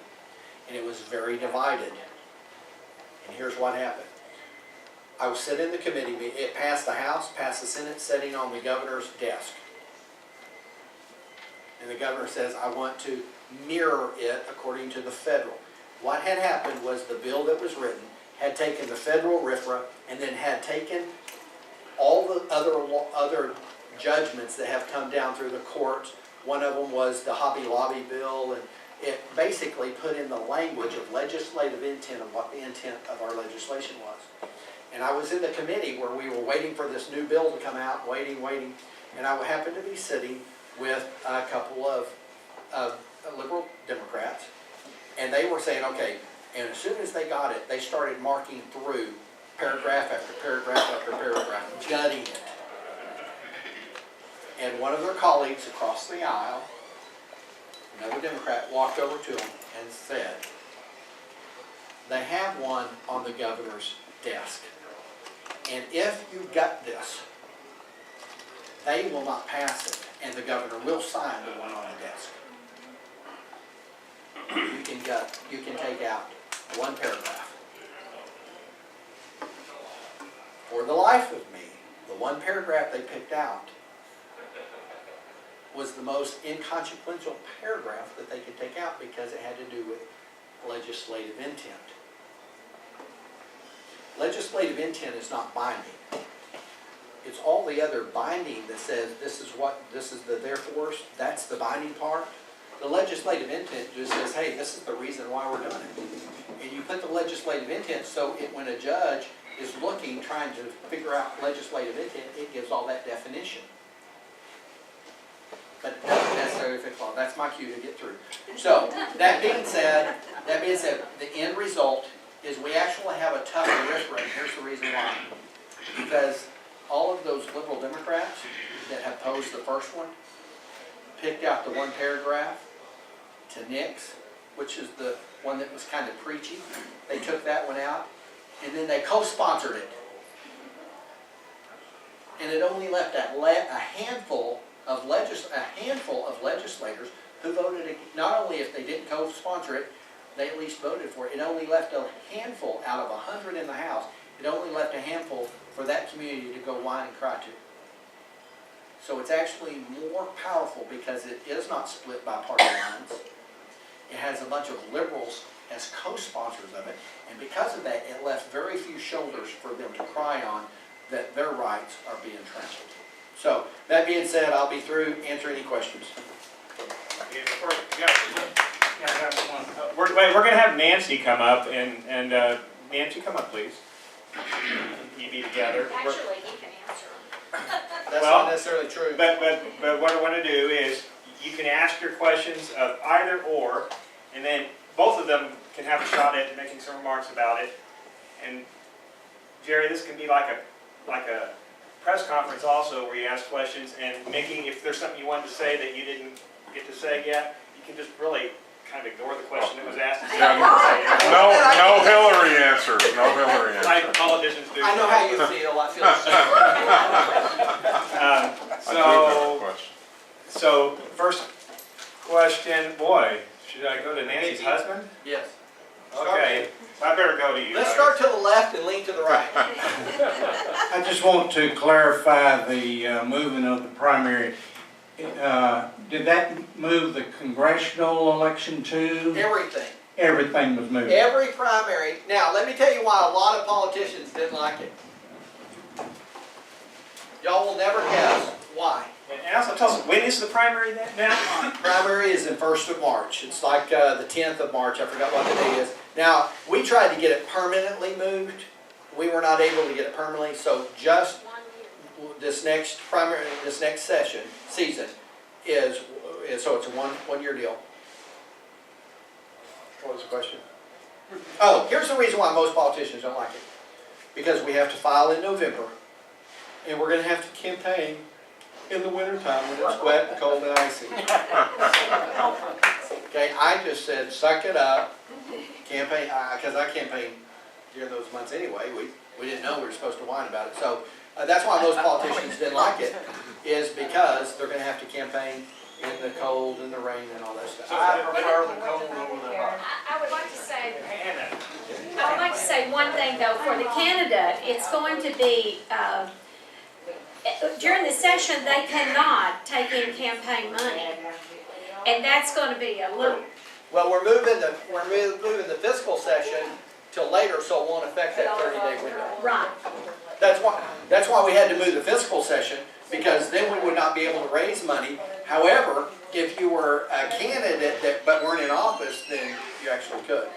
and it was very divided. And here's what happened. I was sitting in the committee, it passed the House, passed the Senate, sitting on the governor's desk. And the governor says, I want to mirror it according to the federal. What had happened was the bill that was written had taken the federal RFRA and then had taken all the other judgments that have come down through the courts. One of them was the Hobby Lobby bill, and it basically put in the language of legislative intent of what the intent of our legislation was. And I was in the committee where we were waiting for this new bill to come out, waiting, and I happened to be sitting with a couple of liberal Democrats, and they were saying, okay, and as soon as they got it, they started marking through paragraph after paragraph after paragraph, judging it. And one of their colleagues across the aisle, another Democrat, walked over to them and said, they have one on the governor's desk. And if you gut this, they will not pass it, and the governor will sign the one on the desk. you can take out one paragraph. For the life of me, the one paragraph they picked out was the most inconsequential paragraph that they could take out because it had to do with legislative intent. Legislative intent is not binding. It's all the other binding that says this is the therefore, that's the binding part. The legislative intent just says, hey, this is the reason why we're doing it. And you put the legislative intent so when a judge is looking, trying to figure out legislative intent, it gives all that definition. But it doesn't necessarily fix law. That's my cue to get through. So, that being said, the end result is we actually have a tougher risk rate. Here's the reason why. Because all of those liberal Democrats that have posed the first one picked out the one paragraph to nix, which is the one that was kind of preachy. They took that one out, and then they co-sponsored it. And it only left a handful of legislators who voted, not only if they didn't co-sponsor it, they at least voted for it. It only left a handful out of 100 in the House. It only left a handful for that community to go whine and cry to. So it's actually more powerful because it is not split by party lines. It has a bunch of liberals as co-sponsors of it, and because of that, it left very few shoulders for them to cry on that their rights are being trampled. So, that being said, I'll be through. Answer any questions. We're going to have Nancy come up, and Nancy, come up, please. You be together. Actually, he can answer them. That's not necessarily true. But what I want to do is, you can ask your questions of either or, and then both of them can have a shot at making some remarks about it. And Jerry, this can be like a press conference also, where you ask questions, and Mickey, if there's something you wanted to say that you didn't get to say yet, you can just really kind of ignore the question that was asked. No Hillary answers. No Hillary answers. Like politicians do. I know how you feel. I feel So first question, boy, should I go to Nancy's husband? Yes. Okay, I better go to you. Let's start to the left and lean to the right. I just want to clarify the moving of the primary. Did that move the congressional election too? Everything. Everything was moved. Every primary. Now, let me tell you why a lot of politicians didn't like it. Y'all will never guess why. And also tell us, when is the primary now? Primary is in 1st of March. It's like the 10th of March. I forgot what the date is. Now, we tried to get it permanently moved. We were not able to get it permanently, so just this next primary, this next season is so it's a one-year deal. What was the question? Oh, here's the reason why most politicians don't like it. Because we have to file in November, and we're going to have to campaign in the wintertime when it's wet and cold and icy. Okay, I just said, suck it up, campaign, because I campaigned during those months anyway. We didn't know we were supposed to whine about it. So that's why most politicians didn't like it, is because they're going to have to campaign in the cold and the rain and all that stuff. I prefer the cold over the hot. I would like to say one thing though, for the candidate, it's going to be, during the session, they cannot take in campaign money. And that's going to be a little, Well, we're moving the fiscal session till later, so it won't affect that 30-day window. right. That's why we had to move the fiscal session, because then we would not be able to raise money. However, if you were a candidate but weren't in office, then you actually could.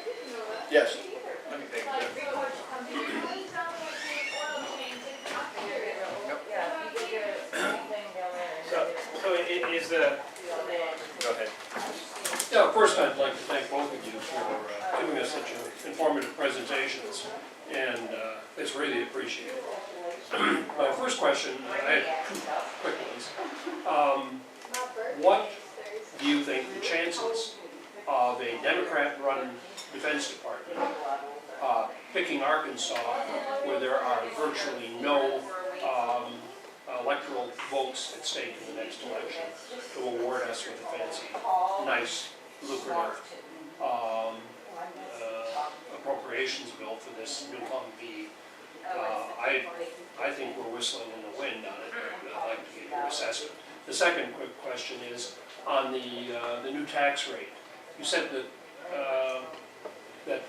Yes. Let me think. So it is the. Go ahead. Yeah, first I'd like to thank both of you for giving us such informative presentations, and it's really appreciated. My first question, I have two quick ones. What do you think the chances of a Democrat-run Defense Department picking Arkansas, where there are virtually no electoral votes at stake in the next election, to award us with a fancy, nice, lucrative appropriations bill for this new Humvee. I think we're whistling in the wind on it. I'd like to get your assessment. The second quick question is on the new tax rate. You said that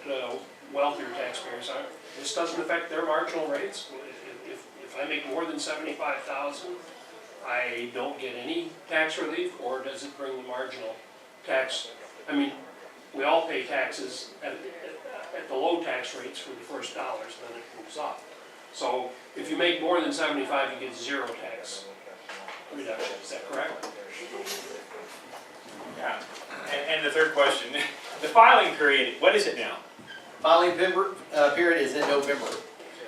wealthier taxpayers aren't. This doesn't affect their marginal rates. If I make more than $75,000, I don't get any tax relief, or does it bring the marginal tax? I mean, we all pay taxes at the low tax rates for the first dollars, then it moves up. So if you make more than 75, you get zero tax reduction. Is that correct? Yeah. And the third question, the filing period, what is it now? Filing period is in November.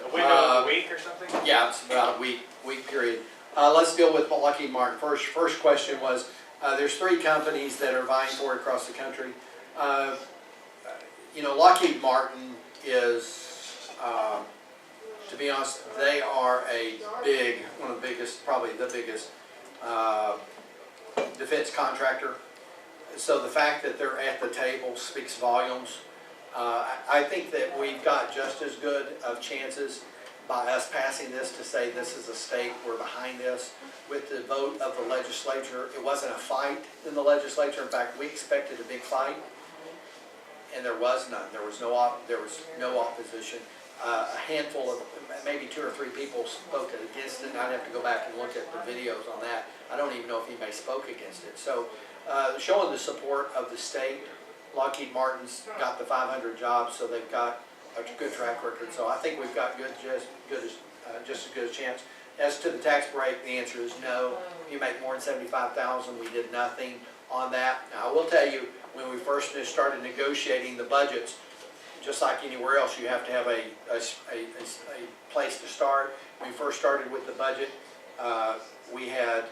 A window of a week or something? Yeah, it's about a week period. Let's deal with Lockheed Martin first. First question was, there's 3 companies that are vying for it across the country. You know, Lockheed Martin is, to be honest, they are one of the biggest, probably the biggest defense contractor. So the fact that they're at the table speaks volumes. I think that we've got just as good of chances by us passing this to say this is a state, we're behind this. With the vote of the legislature, it wasn't a fight in the legislature. In fact, we expected a big fight, and there was none. There was no opposition. A handful of, maybe 2 or 3 people spoke against it, and I'd have to go back and look at the videos on that. I don't even know if anybody spoke against it. So showing the support of the state, Lockheed Martin's got the 500 jobs, so they've got a good track record. So I think we've got just as good a chance. As to the tax break, the answer is no. If you make more than 75,000, we did nothing on that. Now, I will tell you, when we first started negotiating the budgets, just like anywhere else, you have to have a place to start. When we first started with the budget, we had,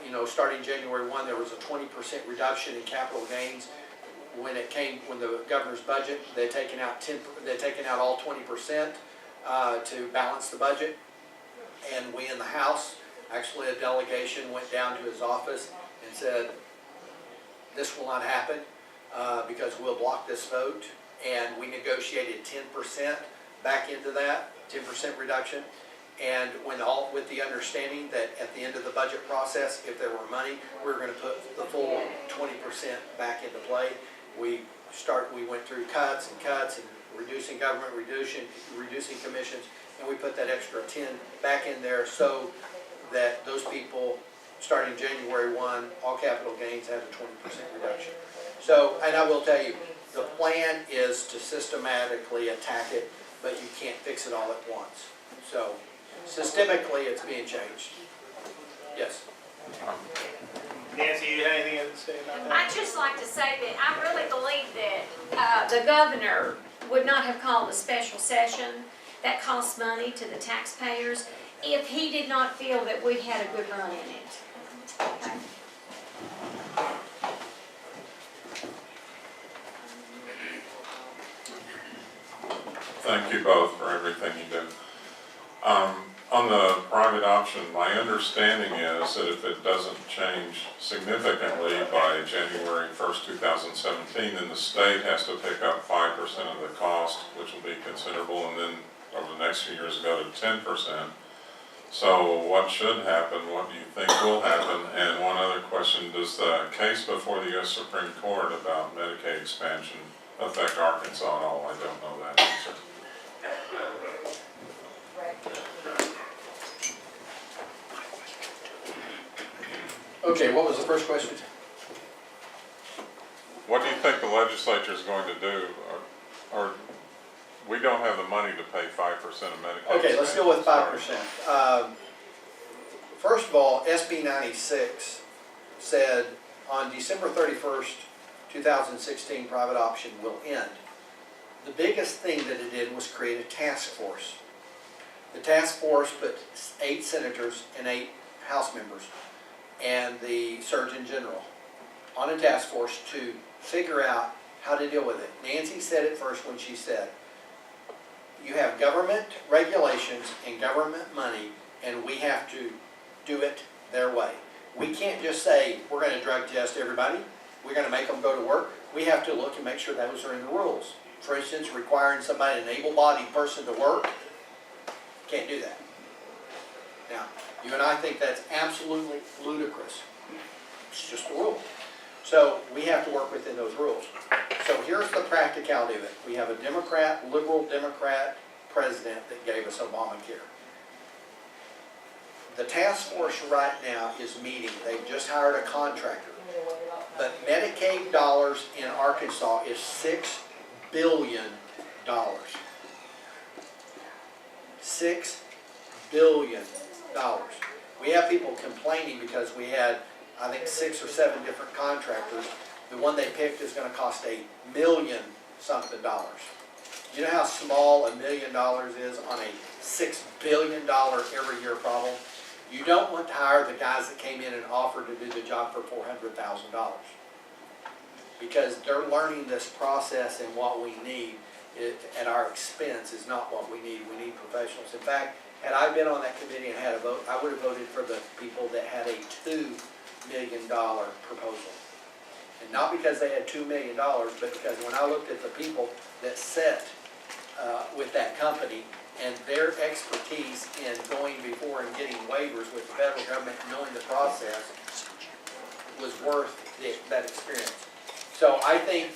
you know, starting January 1, there was a 20% reduction in capital gains. When the governor's budget, they'd taken out all 20% to balance the budget. And we in the House, actually a delegation went down to his office and said, this will not happen because we'll block this vote. And we negotiated 10% back into that, 10% reduction. And with the understanding that at the end of the budget process, if there were money, we were going to put the full 20% back into play. We went through cuts and reducing government, reducing commissions, and we put that extra 10 back in there so that those people, starting January 1, all capital gains had a 20% reduction. So, and I will tell you, the plan is to systematically attack it, but you can't fix it all at once. So, systemically, it's being changed. Yes? Nancy, you have anything to say about that? I'd just like to say that I really believe that the governor would not have called a special session that costs money to the taxpayers if he did not feel that we had a good run in it. Okay. Thank you both for everything you do. On the private option, my understanding is that if it doesn't change significantly by January 1st, 2017, then the state has to pick up 5% of the cost, which will be considerable, and then over the next few years go to 10%. So what should happen? What do you think will happen? And one other question, does the case before the U.S. Supreme Court about Medicaid expansion affect Arkansas at all? I don't know that answer. Okay, what was the first question? What do you think the legislature is going to do? Or we don't have the money to pay 5% of Medicaid. Okay, let's deal with 5%. First of all, SB 96 said on December 31st, 2016, private option will end. The biggest thing that it did was create a task force. The task force put 8 senators and 8 House members and the Surgeon General on a task force to figure out how to deal with it. Nancy said it first when she said, you have government regulations and government money, and we have to do it their way. We can't just say, we're going to drug test everybody. We're going to make them go to work. we have to look and make sure those are in the rules. For instance, requiring somebody, an able-bodied person to work, can't do that. Now, you and I think that's absolutely ludicrous. It's just a rule. So we have to work within those rules. So here's the practicality of it. We have a Democrat, liberal Democrat president that gave us Obamacare. The task force right now is meeting. They've just hired a contractor. But Medicaid dollars in Arkansas is $6 billion. $6 billion. We have people complaining because we had, I think, 6 or 7 different contractors. The one they picked is going to cost $1 million something. You know how small $1 million is on a $6 billion every year problem? You don't want to hire the guys that came in and offered to do the job for $400,000. Because they're learning this process, and what we need at our expense is not what we need. We need professionals. In fact, had I been on that committee and had a vote, I would have voted for the people that had a $2 million proposal. And not because they had $2 million, but because when I looked at the people that sat with that company and their expertise in going before and getting waivers with the federal government and knowing the process was worth that experience. So I think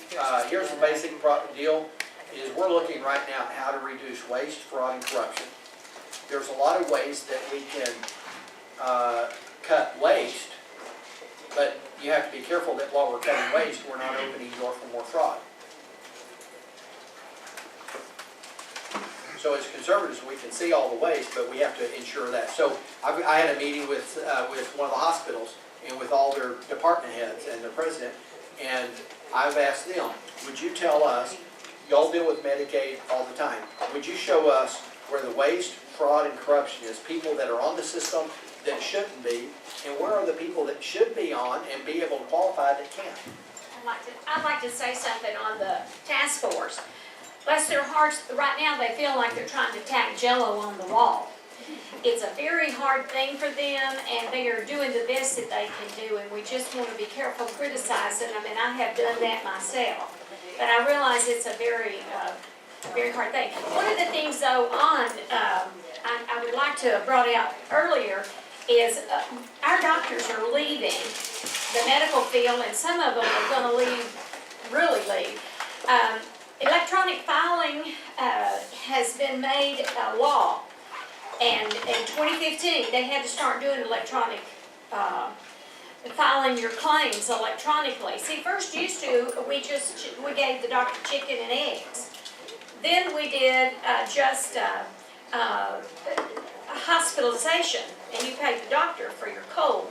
here's the basic deal, is we're looking right now at how to reduce waste, fraud, and corruption. There's a lot of ways that we can cut waste, but you have to be careful that while we're cutting waste, we're not opening the door for more fraud. So as conservatives, we can see all the waste, but we have to ensure that. So I had a meeting with one of the hospitals and with all their department heads and the president, and I've asked them, would you tell us, y'all deal with Medicaid all the time, would you show us where the waste, fraud, and corruption is, people that are on the system that shouldn't be, and where are the people that should be on and be able to qualify that can't? I'd like to say something on the task force. Bless their hearts, right now they feel like they're trying to tack Jell-O on the wall. It's a very hard thing for them, and they are doing the best that they can do, and we just want to be careful criticizing them, and I have done that myself. But I realize it's a very hard thing. One of the things, though, I would like to have brought out earlier is our doctors are leaving the medical field, and some of them are going to really leave. Electronic filing has been made a law, and in 2015 they had to start doing electronic filing your claims electronically. See, first used to we gave the doctor chicken and eggs. Then we did just hospitalization, and you paid the doctor for your cold.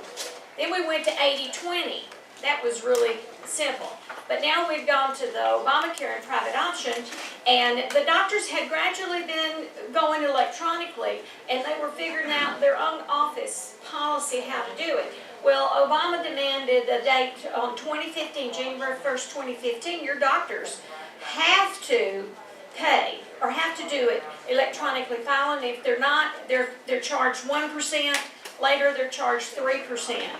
Then we went to 80/20. That was really simple. But now we've gone to the Obamacare and private option, and the doctors had gradually been going electronically, and they were figuring out their own office policy how to do it. Well, Obama demanded a date on 2015, January 1st, 2015. Your doctors have to pay or have to do it electronically filing. If they're not, they're charged 1%. Later, they're charged 3%.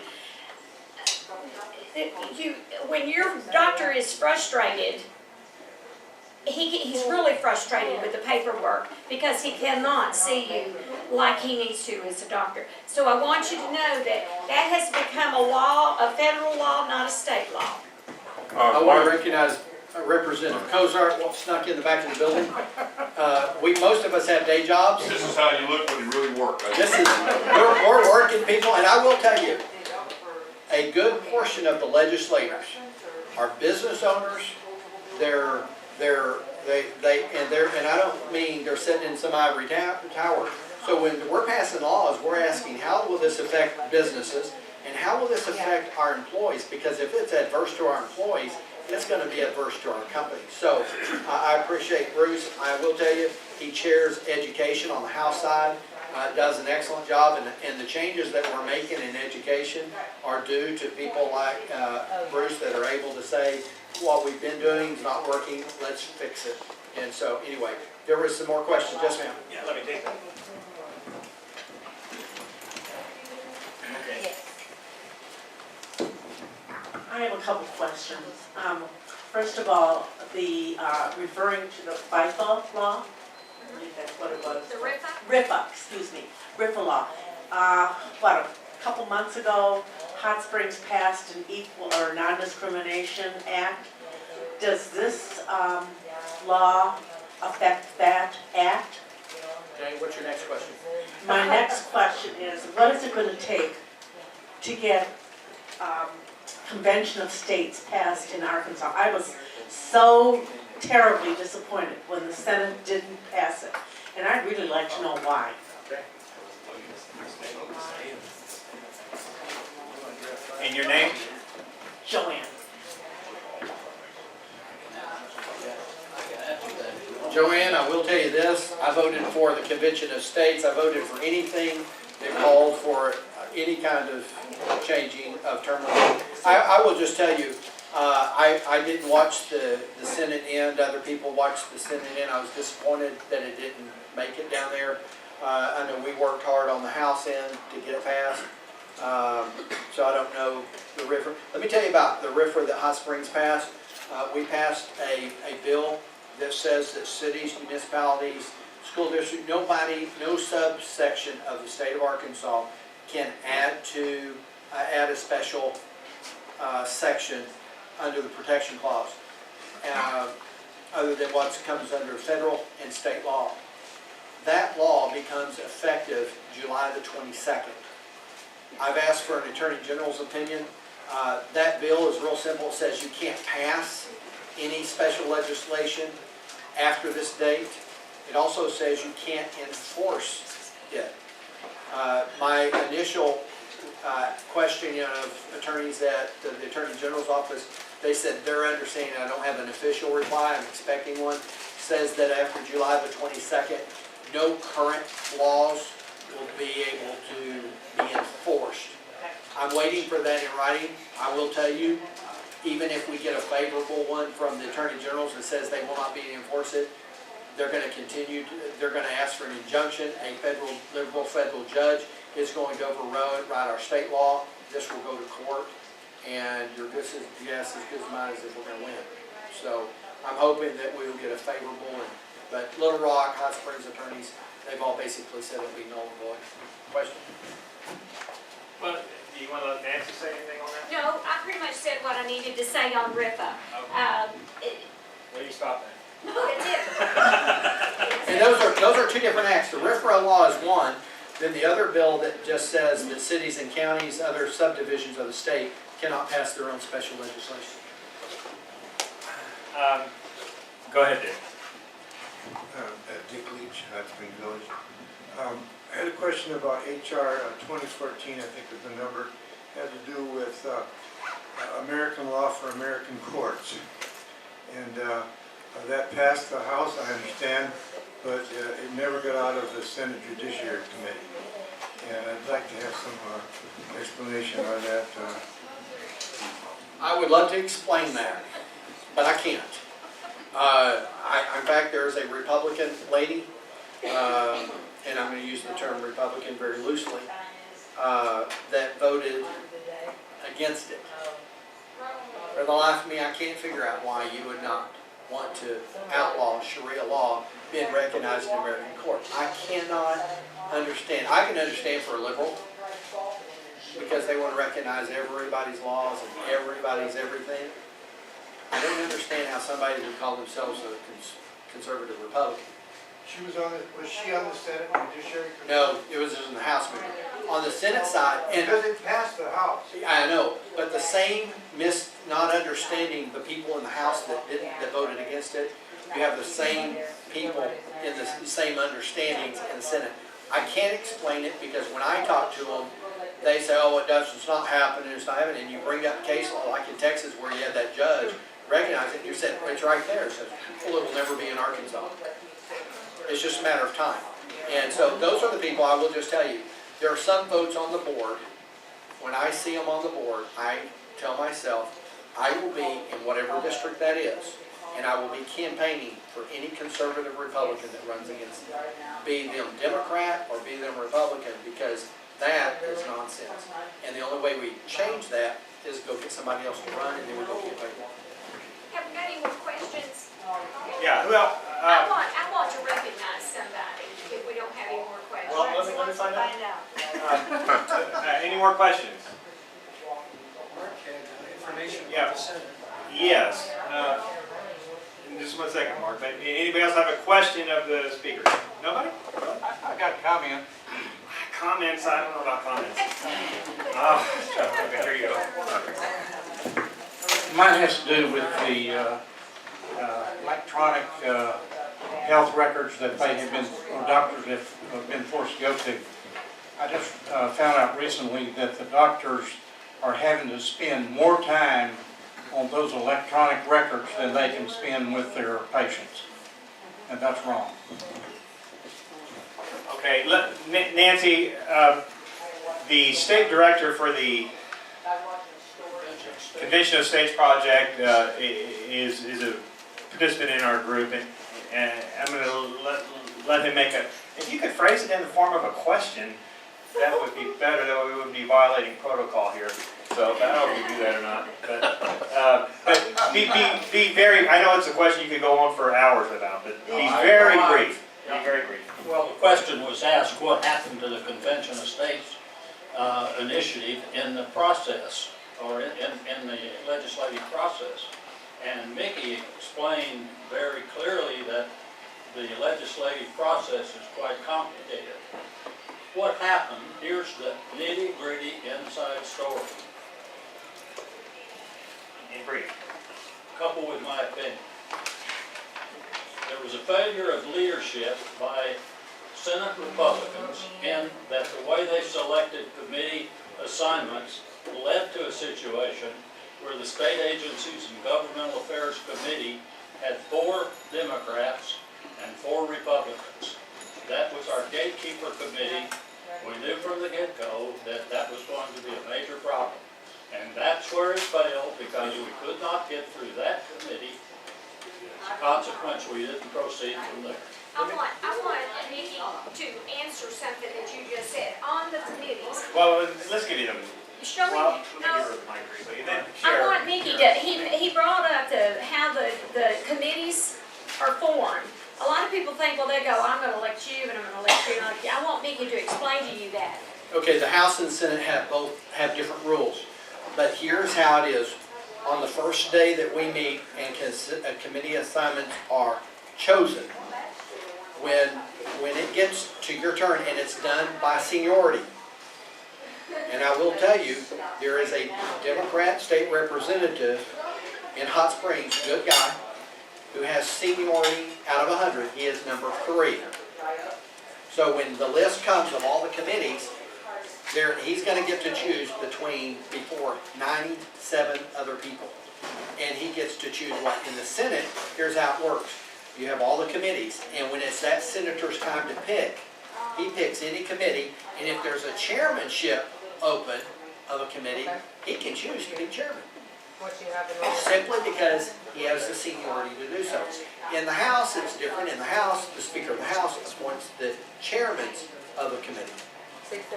When your doctor is frustrated, he's really frustrated with the paperwork because he cannot see you like he needs to as a doctor. So I want you to know that has become a law, a federal law, not a state law. I want to recognize Representative Cozart snuck in the back of the building. Most of us have day jobs. This is how you look when you really work. We're working people, and I will tell you, a good portion of the legislators are business owners. And I don't mean they're sitting in some ivory tower. So when we're passing laws, we're asking, how will this affect businesses, and how will this affect our employees? Because if it's adverse to our employees, it's going to be adverse to our company. So I appreciate Bruce. I will tell you, he chairs education on the House side. Does an excellent job, and the changes that we're making in education are due to people like Bruce that are able to say, what we've been doing is not working, let's fix it. And so anyway, there was some more questions. Yes, ma'am. Yeah, let me take that. I have a couple questions. First of all, the, referring to the FIFA law, I believe that's what it was. The RIFA? RIFA, excuse me, RIFA law. What, a couple months ago, Hot Springs passed an equal or non-discrimination act. Does this law affect that act? Okay, what's your next question? My next question is, what is it going to take to get Convention of States passed in Arkansas? I was so terribly disappointed when the Senate didn't pass it, and I'd really like to know why. Okay. And your name? Joanne. Joanne, I will tell you this, I voted for the Convention of States, I voted for anything that called for any kind of changing of term limits. I will just tell you, I didn't watch the Senate end, other people watched the Senate end, I was disappointed that it didn't make it down there. I know we worked hard on the House end to get it passed, so I don't know the RIFRA. Let me tell you about the RIFRA that Hot Springs passed. We passed a bill that says that cities, municipalities, school districts, nobody, no subsection of the state of Arkansas can add a special section under the protection clause, other than what comes under federal and state law. That law becomes effective July the 22nd. I've asked for an Attorney General's opinion. That bill is real simple. It says you can't pass any special legislation after this date. It also says you can't enforce it. My initial questioning of attorneys at the Attorney General's office, they said their understanding, I don't have an official reply, I'm expecting one, says that after July the 22nd, no current laws will be able to be enforced. I'm waiting for that in writing. I will tell you, even if we get a favorable one from the Attorney Generals that says they will not be able to enforce it, they're going to continue, they're going to ask for an injunction. A liberal federal judge is going to override our state law. This will go to court, and your guess is as good as mine as if we're going to win. So I'm hoping that we will get a favorable one. But Little Rock, Hot Springs attorneys, they've all basically said it'll be null and void. Question? Well, do you want to let Nancy say anything on that? No, I pretty much said what I needed to say on RIFA. Where do you stop at? That's it. And those are two different acts. The RFRA law is one. Then the other bill that just says that cities and counties, other subdivisions of the state, cannot pass their own special legislation. Go ahead, Dick. Dick Leach, Hot Springs Village. I had a question about HR 2014, I think was the number, had to do with American law for American courts. And that passed the House, I understand, but it never got out of the Senate Judiciary Committee. And I'd like to have some explanation on that. I would love to explain that, but I can't. In fact, there's a Republican lady, and I'm going to use the term Republican very loosely, that voted against it. For the life of me, I can't figure out why you would not want to outlaw Sharia law being recognized in American courts. I cannot understand. I can understand for a liberal, because they want to recognize everybody's laws and everybody's everything. I don't understand how somebody would call themselves a conservative Republican. Was she on the Senate Judiciary Committee? No, it was in the House meeting. On the Senate side, and Because it passed the House. I know, but the same not understanding the people in the House that voted against it, you have the same people in the same understandings in the Senate. I can't explain it because when I talk to them, they say, oh, it's not happening, it's not happening. And you bring up case law, like in Texas where you had that judge recognize it, and you said, it's right there. It says, well, it will never be in Arkansas. It's just a matter of time. And so those are the people, I will just tell you, there are some votes on the board. When I see them on the board, I tell myself, I will be in whatever district that is, and I will be campaigning for any conservative Republican that runs against them. Be them Democrat or be them Republican, because that is nonsense. And the only way we change that is go get somebody else to run, and then we go campaign. Have we got Yeah, who else? I want to recognize somebody if we don't have any more questions. Well, let me find out. Find out. Any more questions? Information Yeah. about the Senate. Yes. Just 1 second, Mark. But anybody else have a question of the speakers? Nobody? I got a comment. Comments? I don't know about comments. Oh, okay, here you go. Mine has to do with the electronic health records that they have been, or doctors have been forced to go to. I just found out recently that the doctors are having to spend more time on those electronic records than they can spend with their patients. And that's wrong. Okay, Nancy, the state director for the Convention of States project is a participant in our group, and I'm going to let him make a. If you could phrase it in the form of a question, that would be better. That way we wouldn't be violating protocol here. So I don't know if we do that or not. But be very. I know it's a question you could go on for hours about, but be very brief. Be very brief. Well, the question was asked, what happened to the Convention of States initiative in the process, or in the legislative process? And Mickey explained very clearly that the legislative process is quite complicated. What happened, here's the nitty-gritty inside story. In brief. Coupled with my opinion. There was a failure of leadership by Senate Republicans in that the way they selected committee assignments led to a situation where the state agencies and governmental affairs committee had 4 Democrats and 4 Republicans. That was our gatekeeper committee. We knew from the get-go that that was going to be a major problem. And that's where it failed, because we could not get through that committee. Consequently, we didn't proceed from there. I want Nikki to answer something that you just said. On the committees, Well, let's give you them. show me, Well, let me give no, her the mic briefly, and then I share. want Nikki to, he brought up how the committees are formed. A lot of people think, well, they go, I'm gonna elect you, and I'm gonna elect you, and I'm gonna elect you. I want Nikki to explain to you that. Okay, the House and Senate have different rules, but here's how it is. On the first day that we meet and committee assignments are chosen, when it gets to your turn and it's done by seniority. And I will tell you, there is a Democrat state representative in Hot Springs, good guy, who has seniority out of 100. He is number 3. So when the list comes of all the committees, he's going to get to choose before 97 other people. And he gets to choose what. In the Senate, here's how it works. You have all the committees, and when it's that senator's time to pick, he picks any committee, and if there's a chairmanship open of a committee, he can choose to be chairman. Simply because he has the seniority to do so. In the House, it's different. In the House, the Speaker of the House appoints the chairmen of a committee.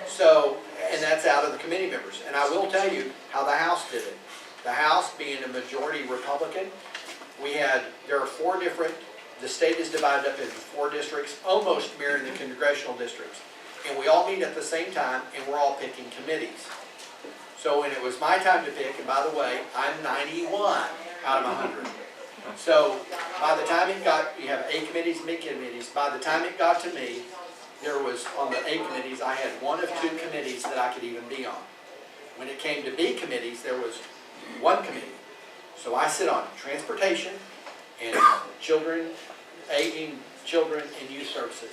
So, and that's out of the committee members. And I will tell you how the House did it. The House, being a majority Republican, there are 4 different, the state is divided up into 4 districts, almost mirroring the congressional districts. And we all meet at the same time, and we're all picking committees. So when it was my time to pick, and by the way, I'm 91 out of 100. So by the time you have A committees and B committees, by the time it got to me, there was, on the A committees, I had 1 of 2 committees that I could even be on. When it came to B committees, there was 1 committee. So I sit on transportation and children, aging children and youth services.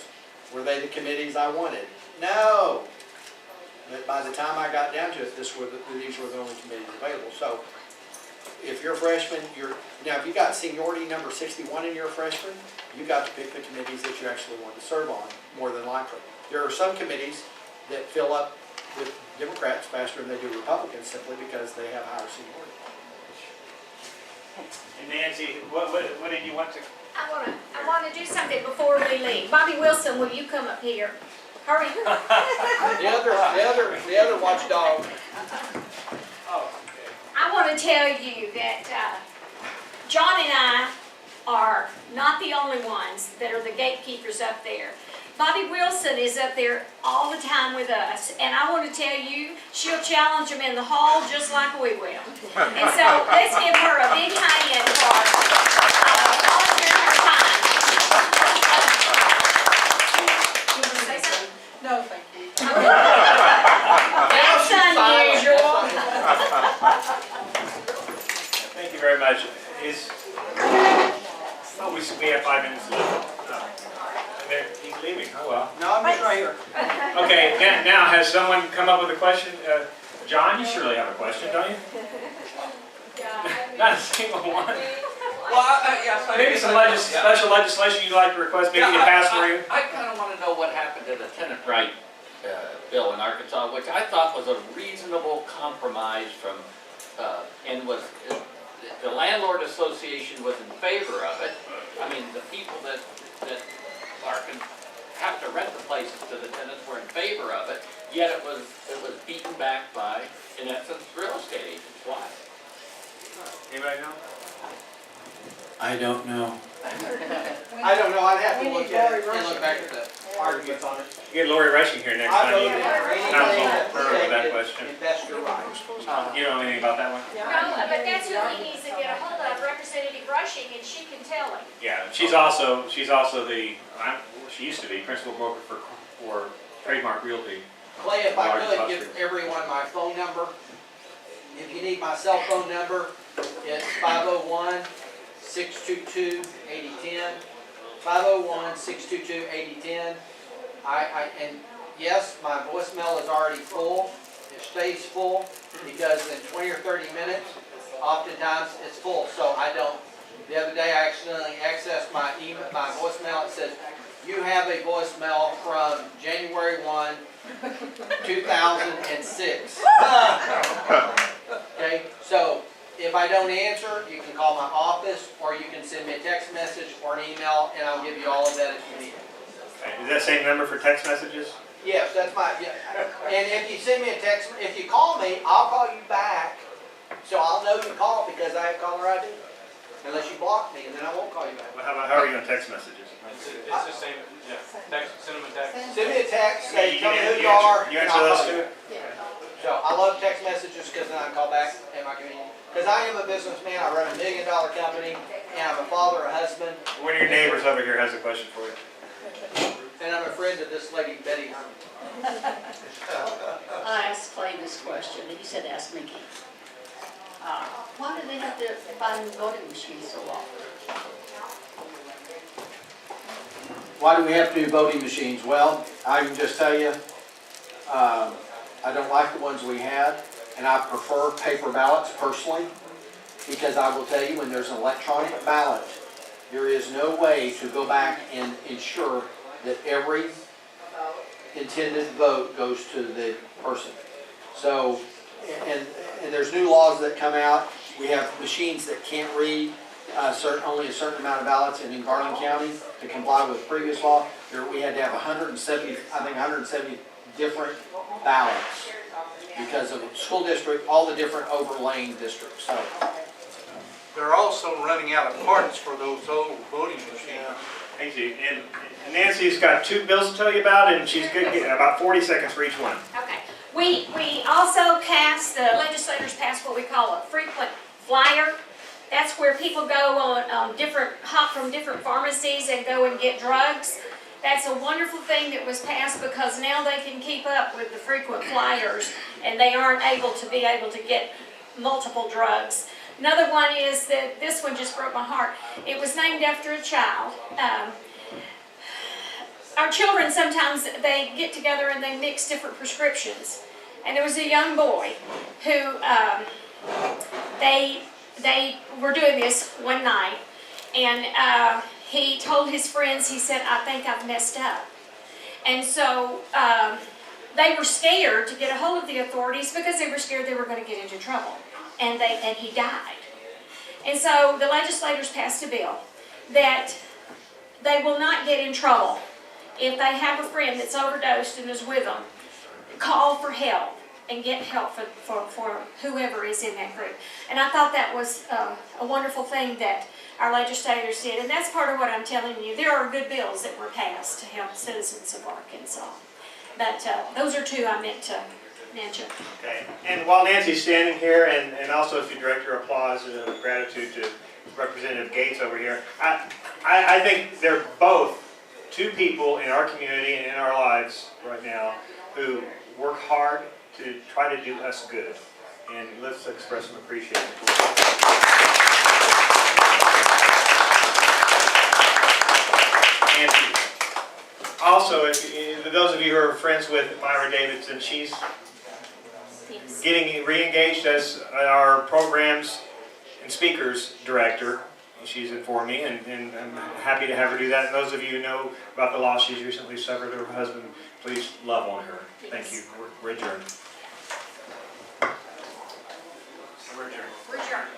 Were they the committees I wanted? No. But by the time I got down to it, these were the only committees available. So if you're a freshman, now if you got seniority number 61 and you're a freshman, you got to pick the committees that you actually want to serve on, more than likely. There are some committees that fill up with Democrats faster than they do Republicans, simply because they have higher seniority. And Nancy, what did you want to? I want to do something before we leave. Bobby Wilson, will you come up here? Hurry. The other watchdog. Oh, okay. I want to tell you that John and I are not the only ones that are the gatekeepers up there. Bobby Wilson is up there all the time with us, and I want to tell you, she'll challenge them in the hall just like we will. And so let's give her a big hand for volunteering her time. You want to say something? No, thank you. That's unusual. Thank you very much. We have 5 minutes left. He's leaving, oh well. No, I'm just right here. Okay, now has someone come up with a question? John, you surely have a question, don't you? Not a single one. Well, yes, Maybe some special legislation you'd like to request, maybe to pass through? I kind of want to know what happened to the tenant right bill in Arkansas, which I thought was a reasonable compromise from, and was, the landlord association was in favor of it. I mean, the people that have to rent the places to the tenants were in favor of it, yet it was beaten back by, in essence, real estate agents. Why? Anybody know? I don't know. I don't know, I'd have to look at it and look back at the arguments on it. Get Lori Rushing here next I time. voted You for can counsel anything her with that that question. investor rights. You know anything about that one? No, but that's who he needs to get a hold of, Representative Rushing, and she can tell him. Yeah, she's also the, she used to be principal broker for Trademark Realty. Clay, if I could give everyone my phone number, if you need my cell phone number, it's 501-622-8010. 501-622-8010. And yes, my voicemail is already full. It stays full because in 20 or 30 minutes, oftentimes it's full. So I don't. The other day I accidentally accessed my voicemail. It says, you have a voicemail from January 1, 2006. Okay, so if I don't answer, you can call my office, or you can send me a text message or an email, and I'll give you all of that if you need it. Okay, is that same number for text messages? Yes, that's my, yeah. And if you send me a text, if you call me, I'll call you back, so I'll know you called because I have caller ID. Unless you block me, and then I won't call you back. Well, how are you on text messages? It's the same, yeah, text, send them a text. Send me a text, say, You tell me who you you are, You and answer I'll those call you. too? So I love text messages because then I can call back at my convenience. Because I am a businessman, I run $1 million company, and I'm a father, a husband, One of your neighbors over here has a question for you. and I'm a friend of this lady, Betty Hunt. I asked Clay this question, and he said, ask Mickey. Why do they have to find voting machines so often? Why do we have to do voting machines? Well, I can just tell you, I don't like the ones we had, and I prefer paper ballots personally, because I will tell you, when there's an electronic ballot, there is no way to go back and ensure that every intended vote goes to the person. So, and there's new laws that come out. We have machines that can't read only a certain amount of ballots, and in Garland County, to comply with previous law, we had to have 170 different ballots because of school district, all the different overlaying districts. So They're also running out of parts for those old voting machines. Thank you. And Nancy's got 2 bills to tell you about, and she's good getting about 40 seconds for each one. Okay. We also passed, the legislators passed what we call a frequent flyer. That's where people go on hop from different pharmacies and go and get drugs. That's a wonderful thing that was passed because now they can keep up with the frequent flyers and they aren't able to get multiple drugs. Another one is that, this one just broke my heart. It was named after a child. Our children sometimes, they get together and they mix different prescriptions. And there was a young boy who, they were doing this one night, and he told his friends, he said, I think I've messed up. And so they were scared to get a hold of the authorities because they were scared they were going to get into trouble. And he died. And so the legislators passed a bill that they will not get in trouble if they have a friend that's overdosed and is with them. Call for help. and get help for whoever is in that group. And I thought that was a wonderful thing that our legislators did, and that's part of what I'm telling you. There are good bills that were passed to help citizens of Arkansas. But those are two I meant to mention. Okay, and while Nancy's standing here, and also if you direct your applause and gratitude to Representative Gates over here, I think they're both two people in our community and in our lives right now who work hard to try to do us good. And let's express some appreciation. And also, if those of you who are friends with Myra Davidson, she's getting re-engaged as our programs and speakers director. She's informed me, and I'm happy to have her do that. And those of you who know about the loss she's recently suffered to her husband, please love on her. Thank you. We're adjourned. We're adjourned.